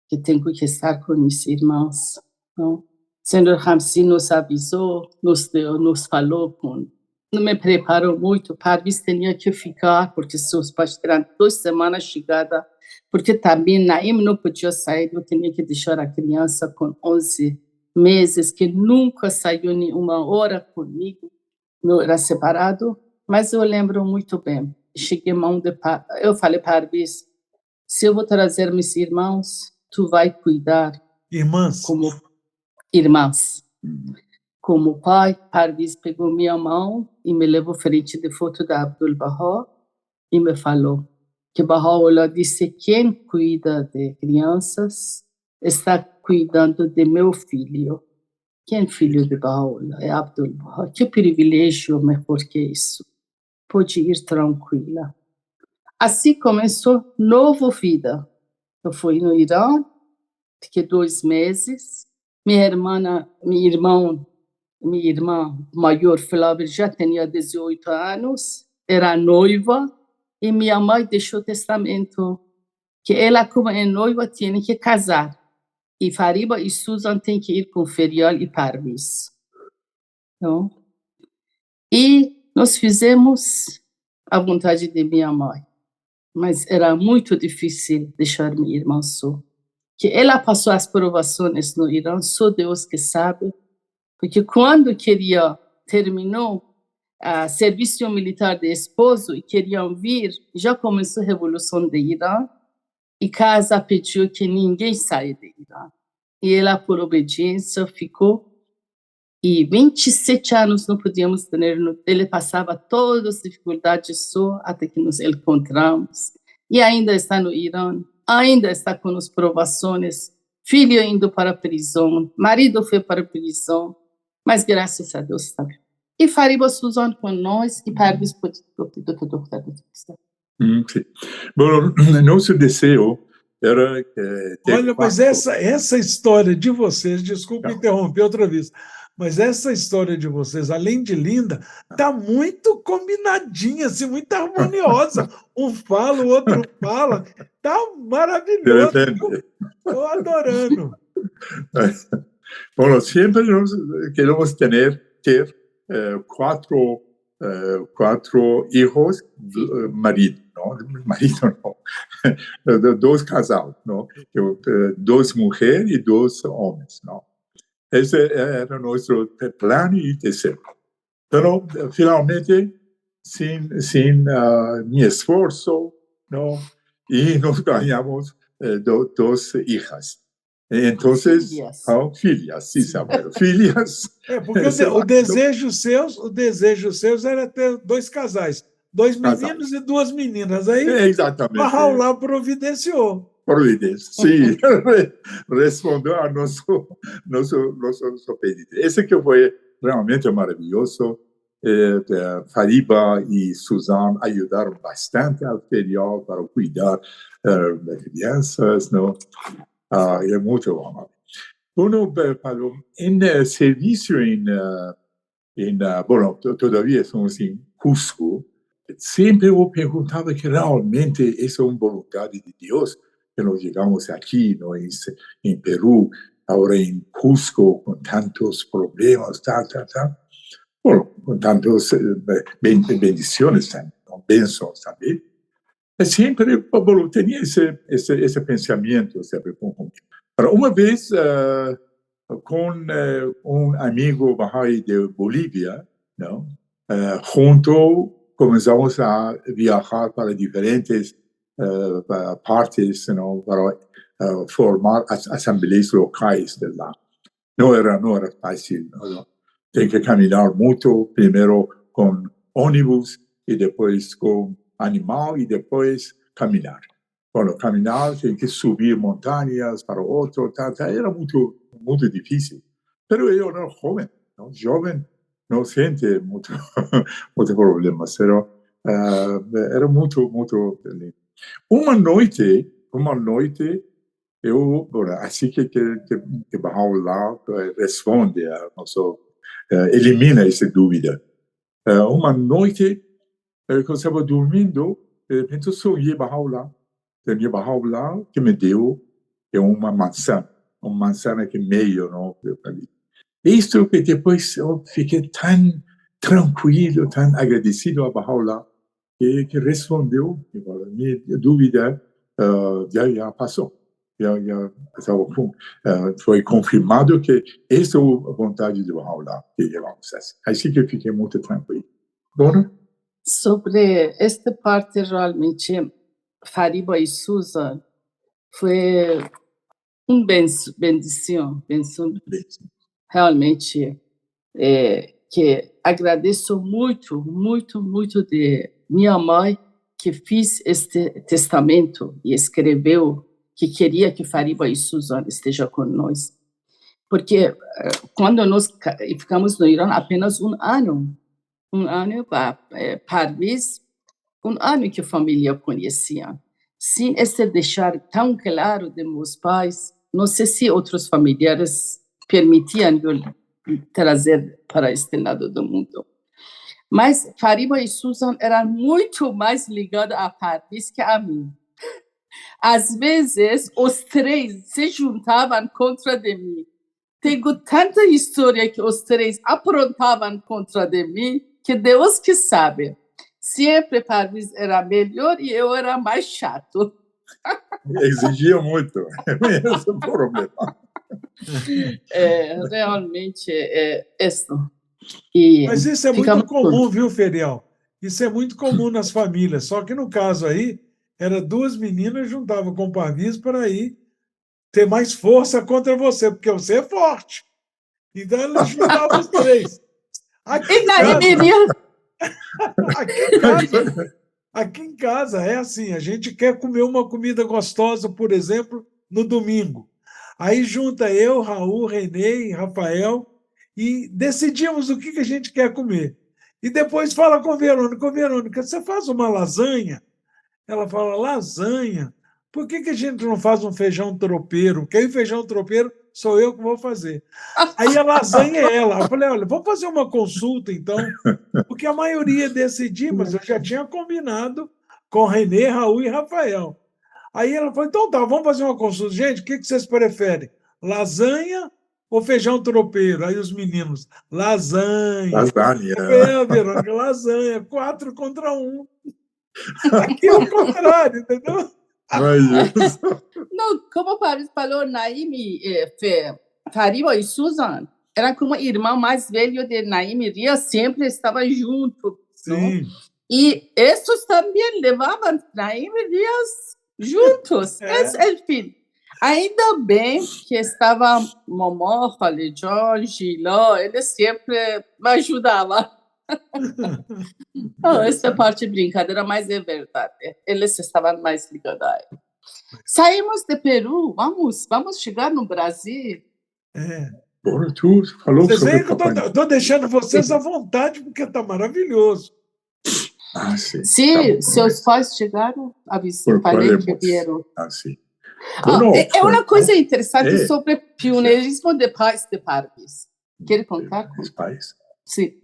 que tenho que estar com meus irmãos. Não? O senhor Ramsey nos avisou, nos falou, não me preparou muito, Parvis tinha que ficar, porque seus pais eram 2 semanas chegada, porque também Naim não podia sair, eu tinha que deixar a criança com 11 meses, que nunca saiu nenhuma hora comigo, não era separado, mas eu lembro muito bem. Cheguei mão de eu falei para Parvis, se eu vou trazer meus irmãos, tu vai cuidar. Irmãs? Como irmãs. Como pai, Parvis pegou minha mão e me levou frente de foto da Abdul-Baha e me falou que Baha'u'lláh disse: quem cuida de crianças está cuidando de meu filho. Quem filho de Baha'u'lláh? É Abdul-Baha. Que privilégio melhor que isso. Pode ir tranquila. Assim começou nova vida. Eu fui no Irã, fiquei 2 meses. Minha irmã maior, Flávia, já tinha 18 anos, era noiva, e minha mãe deixou testamento que ela, como é noiva, tinha que casar. E Fariba e Susan têm que ir com Ferial e Parvis. Então, e nós fizemos a vontade de minha mãe. Mas era muito difícil deixar minha irmã só. Que ela passou as provações no Irã, só Deus que sabe. Porque quando terminou o serviço militar de esposo e queriam vir, já começou a Revolução do Irã, e casa pediu que ninguém saia do Irã. E ela, por obediência, ficou, e 27 anos não podíamos ter, ele passava todas as dificuldades só, até que nos encontramos, e ainda está no Irã, ainda está com as provações, filho indo para a prisão, marido foi para a prisão, mas graças a Deus está bem. E Fariba Susan com nós, e Parvis pode doutor. Sim. Bom, nosso desejo era que... Olha, mas essa história de vocês, desculpa interromper outra vez, mas essa história de vocês, além de linda, está muito combinadinha, assim, muito harmoniosa. Um fala, o outro fala. Está maravilhoso. Estou adorando. Bueno, sempre nós queremos ter 4 hijos, marido, não? Marido não, 2 casais, não? 2 mulheres e 2 homens, não? Esse era nosso plano e desejo. Então, finalmente, sem meu esforço, não? E nós ganhamos 2 hijas. Então, filhas, sim, Samuel, filhas. Porque o desejo seus era ter 2 casais, 2 meninos e 2 meninas. Aí, exatamente. Baha'u'lláh providenciou. Providência, sim. Respondeu a nosso pedido. Esse que foi realmente maravilhoso. Fariba e Susan ajudaram bastante ao Ferial para cuidar das crianças, não? É muito bom. Bueno, Pablo, em serviço todavia estamos em Cusco, sempre eu perguntava que realmente essa é uma vontade de Deus, que nós chegamos aqui, no, em Peru, agora em Cusco, com tantos problemas, Bueno, com tantas bendições, bênçãos também. Sempre tinha esse pensamento, sempre comigo. Uma vez, com amigo Bahá'í de Bolívia, não? Junto começamos a viajar para diferentes partes, não? Para formar as assembleias locais de lá. Não era fácil. Tem que caminhar muito, primeiro com ônibus, e depois com animal, e depois caminhar. Quando caminhar, tem que subir montanhas para o outro. Era muito, muito difícil. Mas eu era jovem não sente muito, muito problemas. Era muito, muito lindo. Uma noite, assim que Baha'u'llah responde a nosso, elimina essa dúvida. Uma noite, eu estava dormindo, de repente sonhei Baha'u'llah que me deu uma maçã que meio, não? Isso que depois eu fiquei tão tranquilo, tão agradecido a Baha'u'llah, que respondeu, a minha dúvida já passou. Foi confirmado que essa é a vontade de Baha'u'llah que levamos. Assim que eu fiquei muito tranquilo. Dona? Sobre esta parte, realmente, Fariba e Susan foi bendição, realmente, que agradeço muito, muito, muito de minha mãe, que fez este testamento e escreveu que queria que Fariba e Susan estejam com nós. Porque quando nós ficamos no Irã apenas um ano Parviz, um ano que a família conhecia. Sem esse deixar tão claro de meus pais, não sei se outros familiares permitiam eu trazer para este lado do mundo. Mas Fariba e Susan eram muito mais ligados a Parviz que a mim. Às vezes, os três se juntavam contra de mim. Tenho tanta história que os três aprontavam contra de mim, que Deus que sabe. Sempre Parviz era melhor e eu era mais chato. Exigia muito. Esse é o problema. Realmente é isso. Mas isso é muito comum, viu, Ferial? Isso é muito comum nas famílias. Só que no caso aí, era duas meninas juntavam com o Parviz para ir ter mais força contra você, porque você é forte. Então eles juntavam os três. Aqui em casa é assim, a gente quer comer uma comida gostosa, por exemplo, no domingo. Aí junta eu, Raul, Renê e Rafael e decidimos o que a gente quer comer. E depois fala com Verônica, você faz uma lasanha? Ela fala, lasanha? Por que a gente não faz um feijão tropeiro? Porque aí o feijão tropeiro sou eu que vou fazer. Aí a lasanha é ela. Eu falei, olha, vamos fazer uma consulta, então, porque a maioria decidiu, mas eu já tinha combinado com Renê, Raul e Rafael. Aí ela falou, então tá, vamos fazer uma consulta. Gente, o que vocês preferem? Lasanha ou feijão tropeiro? Aí os meninos, lasanha. Verônica, lasanha, 4 contra 1. Aqui é o contrário, entendeu? Não, como o Parviz falou, Naime, Fariba e Susan era como irmã mais velho de Naime, Ria sempre estava junto. Sim. Não? E esses também levavam Naime e Ria juntos. Enfim, ainda bem que estava Momó, Khalidjon, Giló, eles sempre me ajudavam. Não, essa parte de brincadeira, mas é verdade. Eles estavam mais ligados a ele. Saímos de Peru, vamos chegar no Brasil. Tu falou vocês sobre estou deixando vocês à vontade, porque está maravilhoso. Sim. Sim, seus pais chegaram a visitar que vieram. Sim. É uma coisa interessante sobre o pioneirismo de pais de Parviz. Quer contar? Os pais? Sim.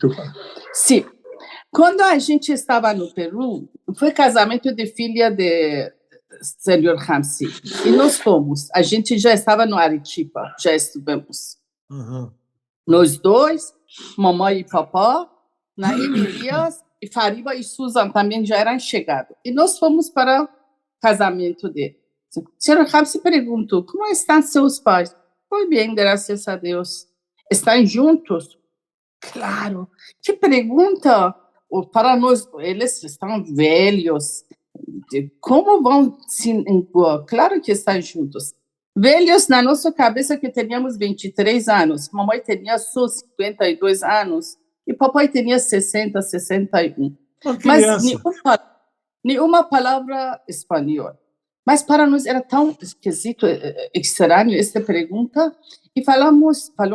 Sim. Quando a gente estava no Peru, foi casamento de filha de Senhor Hamsi. E nós fomos. A gente já estava no Arequipa, já estivemos. Nós dois, mamãe e papá, Naime Elias e Fariba e Susan também já eram chegados. E nós fomos para o casamento dele. Senhor Hamsi perguntou, como estão seus pais? Foi bem, graças a Deus. Estão juntos? Claro. Que pergunta para nós, eles estão velhos. Como vão se impor? Claro que estão juntos. Velhos na nossa cabeça que teníamos 23 anos. Mamãe tinha só 52 anos e papai tinha 60, 61. Uma Mas criança. nenhuma palavra espanhol. Mas para nós era tão esquisito, estranho esta pergunta. E falou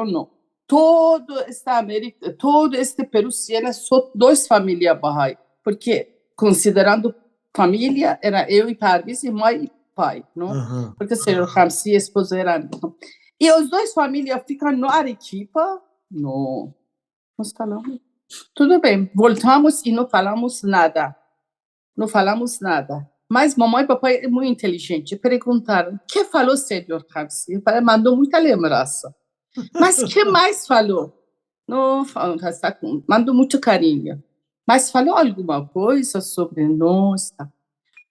não. Todo esta América, todo este Peru tinha só duas famílias Bahá'í. Porque, considerando família, era eu e Parvis, e mãe e pai, não? Aham. Porque o senhor Ramsi, a esposa era... E as duas famílias ficam no Arequipa, no... Nós falamos, tudo bem, voltamos e não falamos nada. Não falamos nada. Mas mamãe e papai é muito inteligente. Perguntaram, o que falou o senhor Ramsi? Mandou muita lembrança. Mas o que mais falou? Não, mandou muito carinho. Mas falou alguma coisa sobre nós?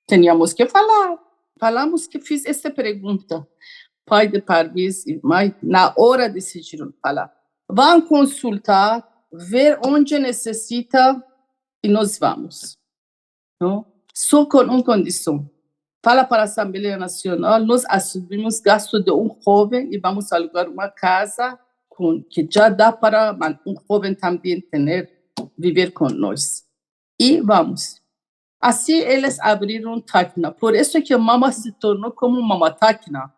Tínhamos que falar. Falamos que fiz essa pergunta. Pai de Parvis e mãe, na hora decidiram falar. Vão consultar, ver onde necessita e nós vamos. Não? Só com uma condição. Fala para a Assembleia Nacional, nós assumimos gasto de um jovem e vamos alugar uma casa que já dá para um jovem também viver com nós. E vamos. Assim, eles abriram Tacna. Por isso que a mama se tornou como Mama Tacna.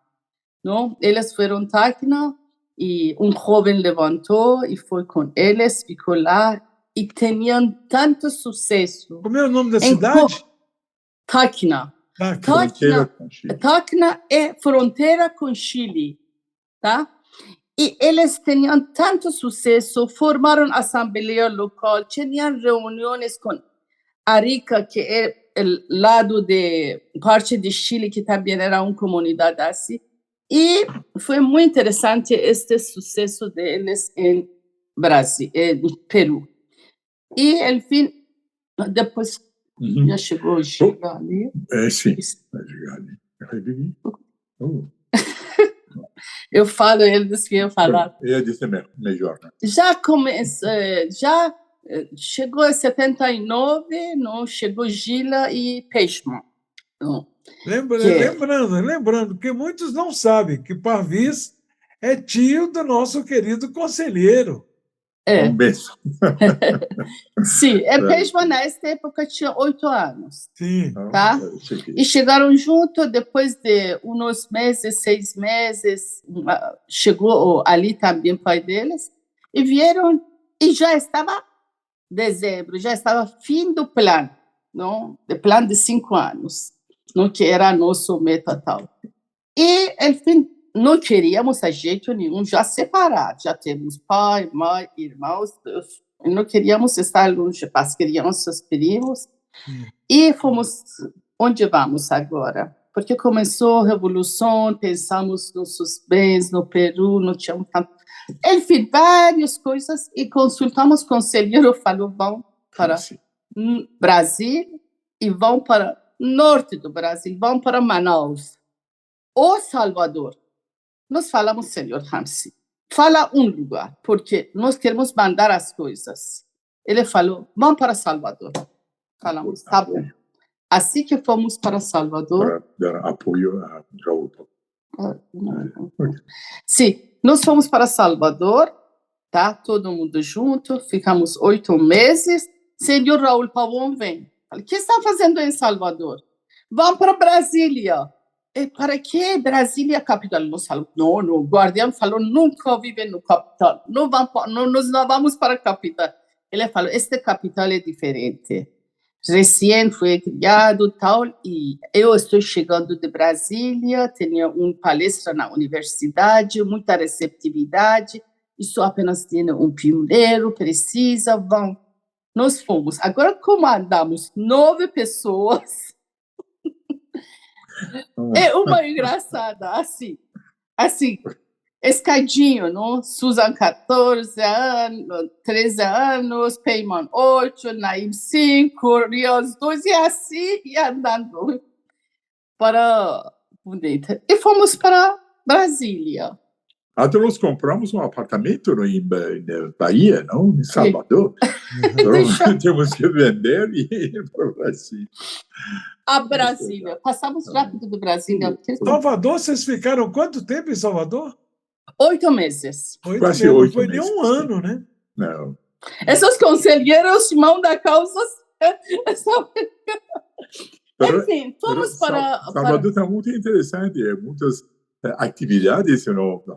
Não? Eles foram Tacna e um jovem levantou e foi com eles, ficou lá e tinham tanto sucesso. Como é o nome da cidade? Tacna. Tacna é fronteira com Chile, tá? E eles tinham tanto sucesso, formaram assembleia local, tinham reuniões com Arica, que é o lado de parte de Chile, que também era uma comunidade assim. E foi muito interessante este sucesso deles em Brasil, em Peru. E, enfim, depois já chegou o Giga ali. Sim, Giga ali. Eu falo, ele disse que ia falar. Eu disse melhor. Já começou, já chegou em 79, não chegou Gila e Peixman. Lembrando que muitos não sabem que Parvis é tio do nosso querido conselheiro. Um beijo. Sim, Peixman nessa época tinha 8 anos. Sim. Tá? E chegaram juntos depois de uns meses, 6 meses, chegou ali também o pai deles, e vieram, e já estava dezembro, já estava fim do plano, não? Do plano de 5 anos, não, que era nosso meta tal. E, enfim, não queríamos a jeito nenhum já separar, já temos pai, mãe, irmãos, não queríamos estar longe para as crianças, primos, e fomos, onde vamos agora? Porque começou a revolução, pensamos nos nossos bens no Peru, não tínhamos tanto... Enfim, várias coisas, e consultamos o conselheiro, falou, vão para Brasil e vão para o norte do Brasil, vão para Manaus, ou Salvador. Nós falamos, senhor Ramsi, fala um lugar, porque nós queremos mandar as coisas. Ele falou, vamos para Salvador. Falamos, tá bom. Assim que fomos para Salvador... Para dar apoio a Raul. Sim, nós fomos para Salvador, tá? Todo mundo junto, ficamos 8 meses. Senhor Raul Pavão vem. O que está fazendo em Salvador? Vamos para Brasília. E para que Brasília capital? Não, o guardião falou, nunca vive no capital. Nós não vamos para a capital. Ele falou, esta capital é diferente. Recém foi criado tal, e eu estou chegando de Brasília, tinha uma palestra na universidade, muita receptividade, isso apenas tem um pioneiro, precisa, vão. Nós fomos. Agora comandamos 9 pessoas. É uma engraçada, assim, escadinho, não? Susan, 14 anos, 13 anos, Peyman, 8, Naim, 5, Rios, 2, e assim, e andando para Bonita. E fomos para Brasília. Até nós compramos um apartamento em Bahia, não? Em Salvador. Então, temos que vender e ir para o Brasil. A Brasília. Passamos rápido de Brasília. Salvador, vocês ficaram quanto tempo em Salvador? 8 meses. Quase meses. 8 Não foi nem meses, um ano, né? Não. Esses conselheiros mão da causa. Enfim, fomos para... Salvador está muito interessante. Muitas atividades,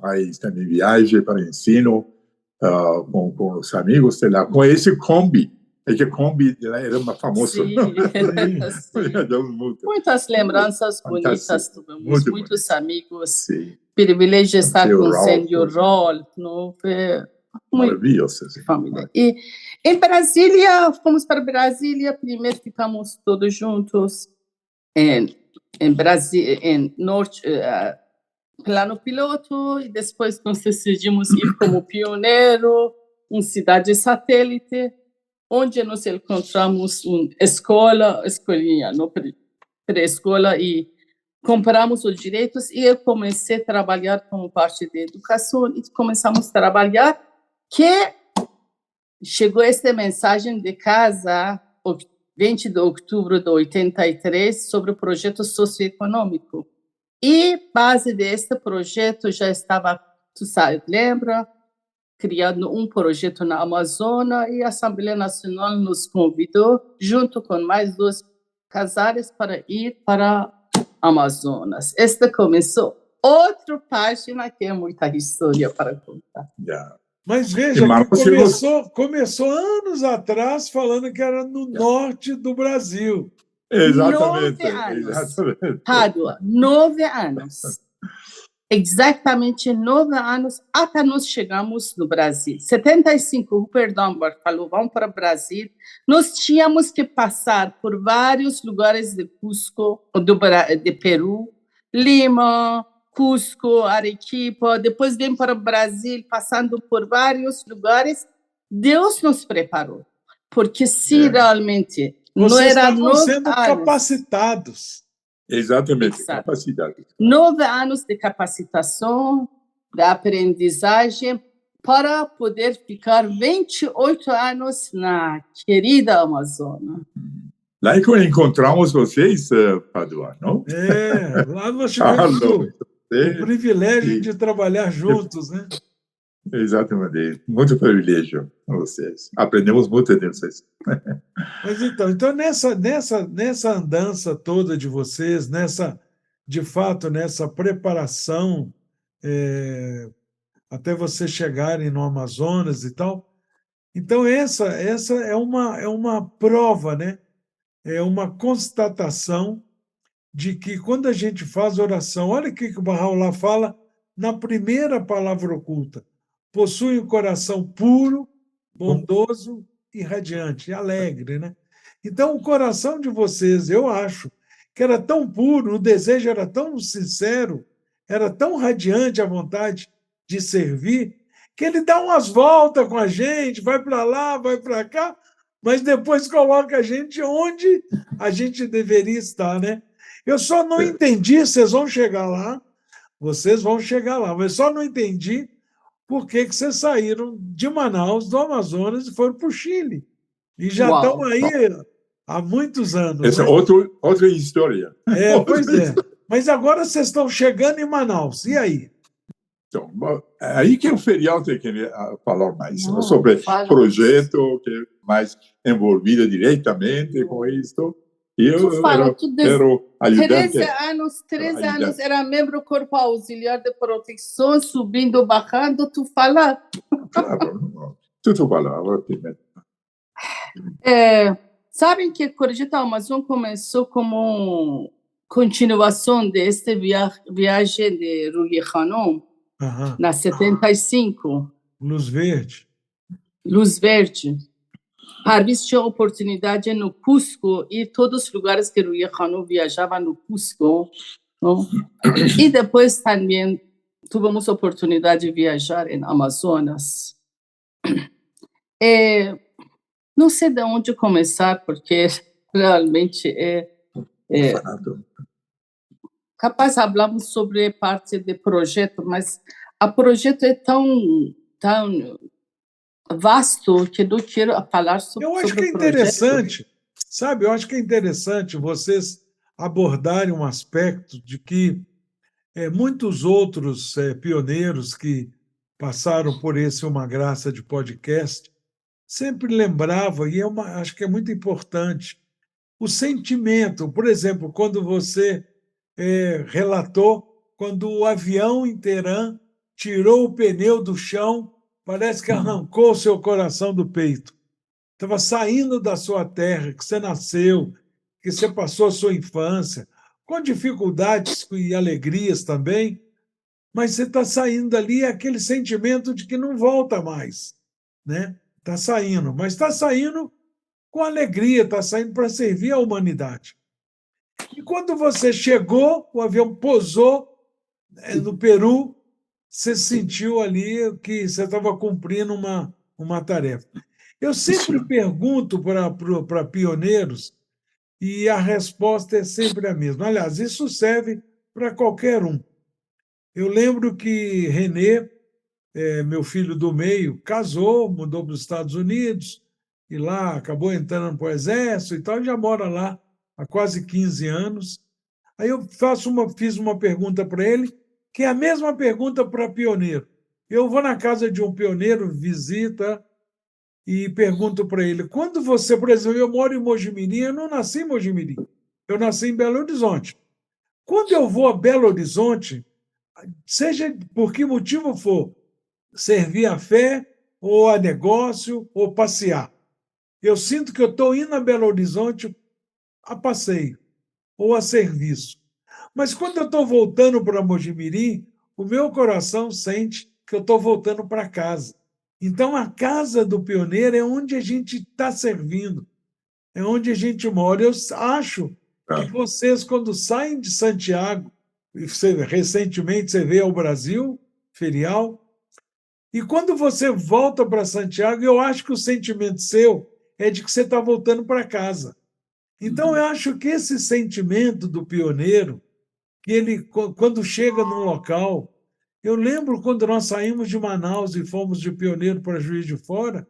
aí também viagem para ensino com os amigos de lá, com esse Kombi. É que Kombi era uma famosa. Sim. Muitas lembranças bonitas, tivemos muitos amigos. Sim. Privilégio de estar com o Senhor Roll, não foi maravilhoso. Família. E em Brasília, fomos para Brasília, primeiro ficamos todos juntos em Brasília, em Norte, plano piloto, e depois nós decidimos ir como pioneiro, uma cidade satélite, onde nós encontramos uma escolinha, pré-escola, e compramos os direitos, e eu comecei a trabalhar como parte da educação, e começamos a trabalhar, que chegou essa mensagem de casa, 20 de outubro de 83, sobre o projeto socioeconômico. E base deste projeto já estava, tu sabe, lembra, criando um projeto na Amazônia, e a Assembleia Nacional nos convidou, junto com mais 2 casais, para ir para Amazonas. Esta começou outra página que é muita história para contar. Yeah. Mas veja, começou anos atrás falando que era no norte do Brasil. Exatamente. 9 anos. Pádua, 9 anos. Exatamente 9 anos até nós chegamos no Brasil. 75, Rupert Dunbar falou, vamos para o Brasil. Nós tínhamos que passar por vários lugares de Cusco, de Peru, Lima, Cusco, Arequipa, depois vem para o Brasil, passando por vários lugares. Deus nos preparou, porque se realmente não era 9 sendo anos, capacitados. Exatamente, capacidade. 9 anos de capacitação, de aprendizagem, para poder ficar 28 anos na querida Amazônia. Lá que encontramos vocês, Padua, não? Lá nós tivemos o privilégio de trabalhar juntos, né? Exatamente, muito privilégio com vocês. Aprendemos muito de vocês. Mas então nessa andança toda de vocês, de fato, nessa preparação até vocês chegarem no Amazonas e tal, então essa é uma prova, né? É uma constatação de que quando a gente faz oração, olha o que o Bahá'u'lláh fala na primeira palavra oculta: possui um coração puro, bondoso e radiante, e alegre, né? Então, o coração de vocês, eu acho, que era tão puro, o desejo era tão sincero, era tão radiante a vontade de servir, que ele dá umas voltas com a gente, vai para lá, vai para cá, mas depois coloca a gente onde a gente deveria estar, né? Eu só não entendi, vocês vão chegar lá, mas só não entendi por que vocês saíram de Manaus, do Amazonas, e foram para o Chile. E já estão aí há muitos anos. Essa é outra história. Pois é. Mas agora vocês estão chegando em Manaus. E aí? Então, aí que o feriado tem que falar mais sobre o projeto, que é mais envolvido diretamente com isso. E eu quero ajudar. 13 anos era membro do Corpo Auxiliar de Proteção, subindo, bajando, tu fala. Claro, tu falava. Sabem que o Projeto Amazon começou como continuação desta viagem de Rui Khanum, na 75. Luz Verde. Harvis tinha oportunidade no Cusco, e todos os lugares que Rui Khanum viajava no Cusco, não? E depois também tivemos a oportunidade de viajar em Amazonas. Não sei de onde começar, porque realmente capaz falamos sobre parte do projeto, mas o projeto é tão vasto que não quero falar Eu acho que sobre é o projeto. interessante, sabe? Eu acho que é interessante vocês abordarem um aspecto de que muitos outros pioneiros que passaram por esse Uma Graça de podcast sempre lembravam, e acho que é muito importante, o sentimento. Por exemplo, quando você relatou quando o avião em Teherã tirou o pneu do chão, parece que arrancou o seu coração do peito. Estava saindo da sua terra, que você nasceu, que você passou a sua infância, com dificuldades e alegrias também, mas você está saindo dali aquele sentimento de que não volta mais, né? Está saindo, mas está saindo com alegria, está saindo para servir a humanidade. E quando você chegou, o avião pousou no Peru, você sentiu ali que você estava cumprindo uma tarefa. Eu sempre pergunto para pioneiros e a resposta é sempre a mesma. Aliás, isso serve para qualquer um. Eu lembro que René, meu filho do meio, casou, mudou para os Estados Unidos, e lá acabou entrando para o Exército e tal, e já mora lá há quase 15 anos. Aí eu fiz uma pergunta para ele, que é a mesma pergunta para pioneiro. Eu vou na casa de um pioneiro, visita, e pergunto para ele, quando você, por exemplo, eu moro em Mojimirim, eu não nasci em Mojimirim, eu nasci em Belo Horizonte. Quando eu vou a Belo Horizonte, seja por que motivo for, servir a fé, ou a negócio, ou passear, eu sinto que eu estou indo a Belo Horizonte a passeio, ou a serviço. Mas quando eu estou voltando para Mojimirim, o meu coração sente que eu estou voltando para casa. Então, a casa do pioneiro é onde a gente está servindo, é onde a gente mora. Eu acho que vocês, quando saem de Santiago, recentemente você veio ao Brasil, ferial, e quando você volta para Santiago, eu acho que o sentimento seu é de que você está voltando para casa. Então, eu acho que esse sentimento do pioneiro, que ele, quando chega num local... Eu lembro quando nós saímos de Manaus e fomos de Pioneiro para Juiz de Fora,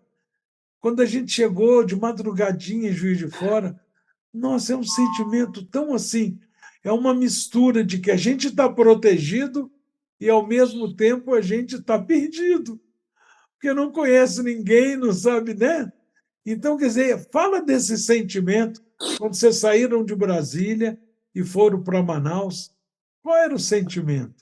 quando a gente chegou de madrugadinha em Juiz de Fora, nossa, é um sentimento tão assim, é uma mistura de que a gente está protegido e, ao mesmo tempo, a gente está perdido, porque não conhece ninguém, não sabe, né? Então, quer dizer, fala desse sentimento quando vocês saíram de Brasília e foram para Manaus. Qual era o sentimento?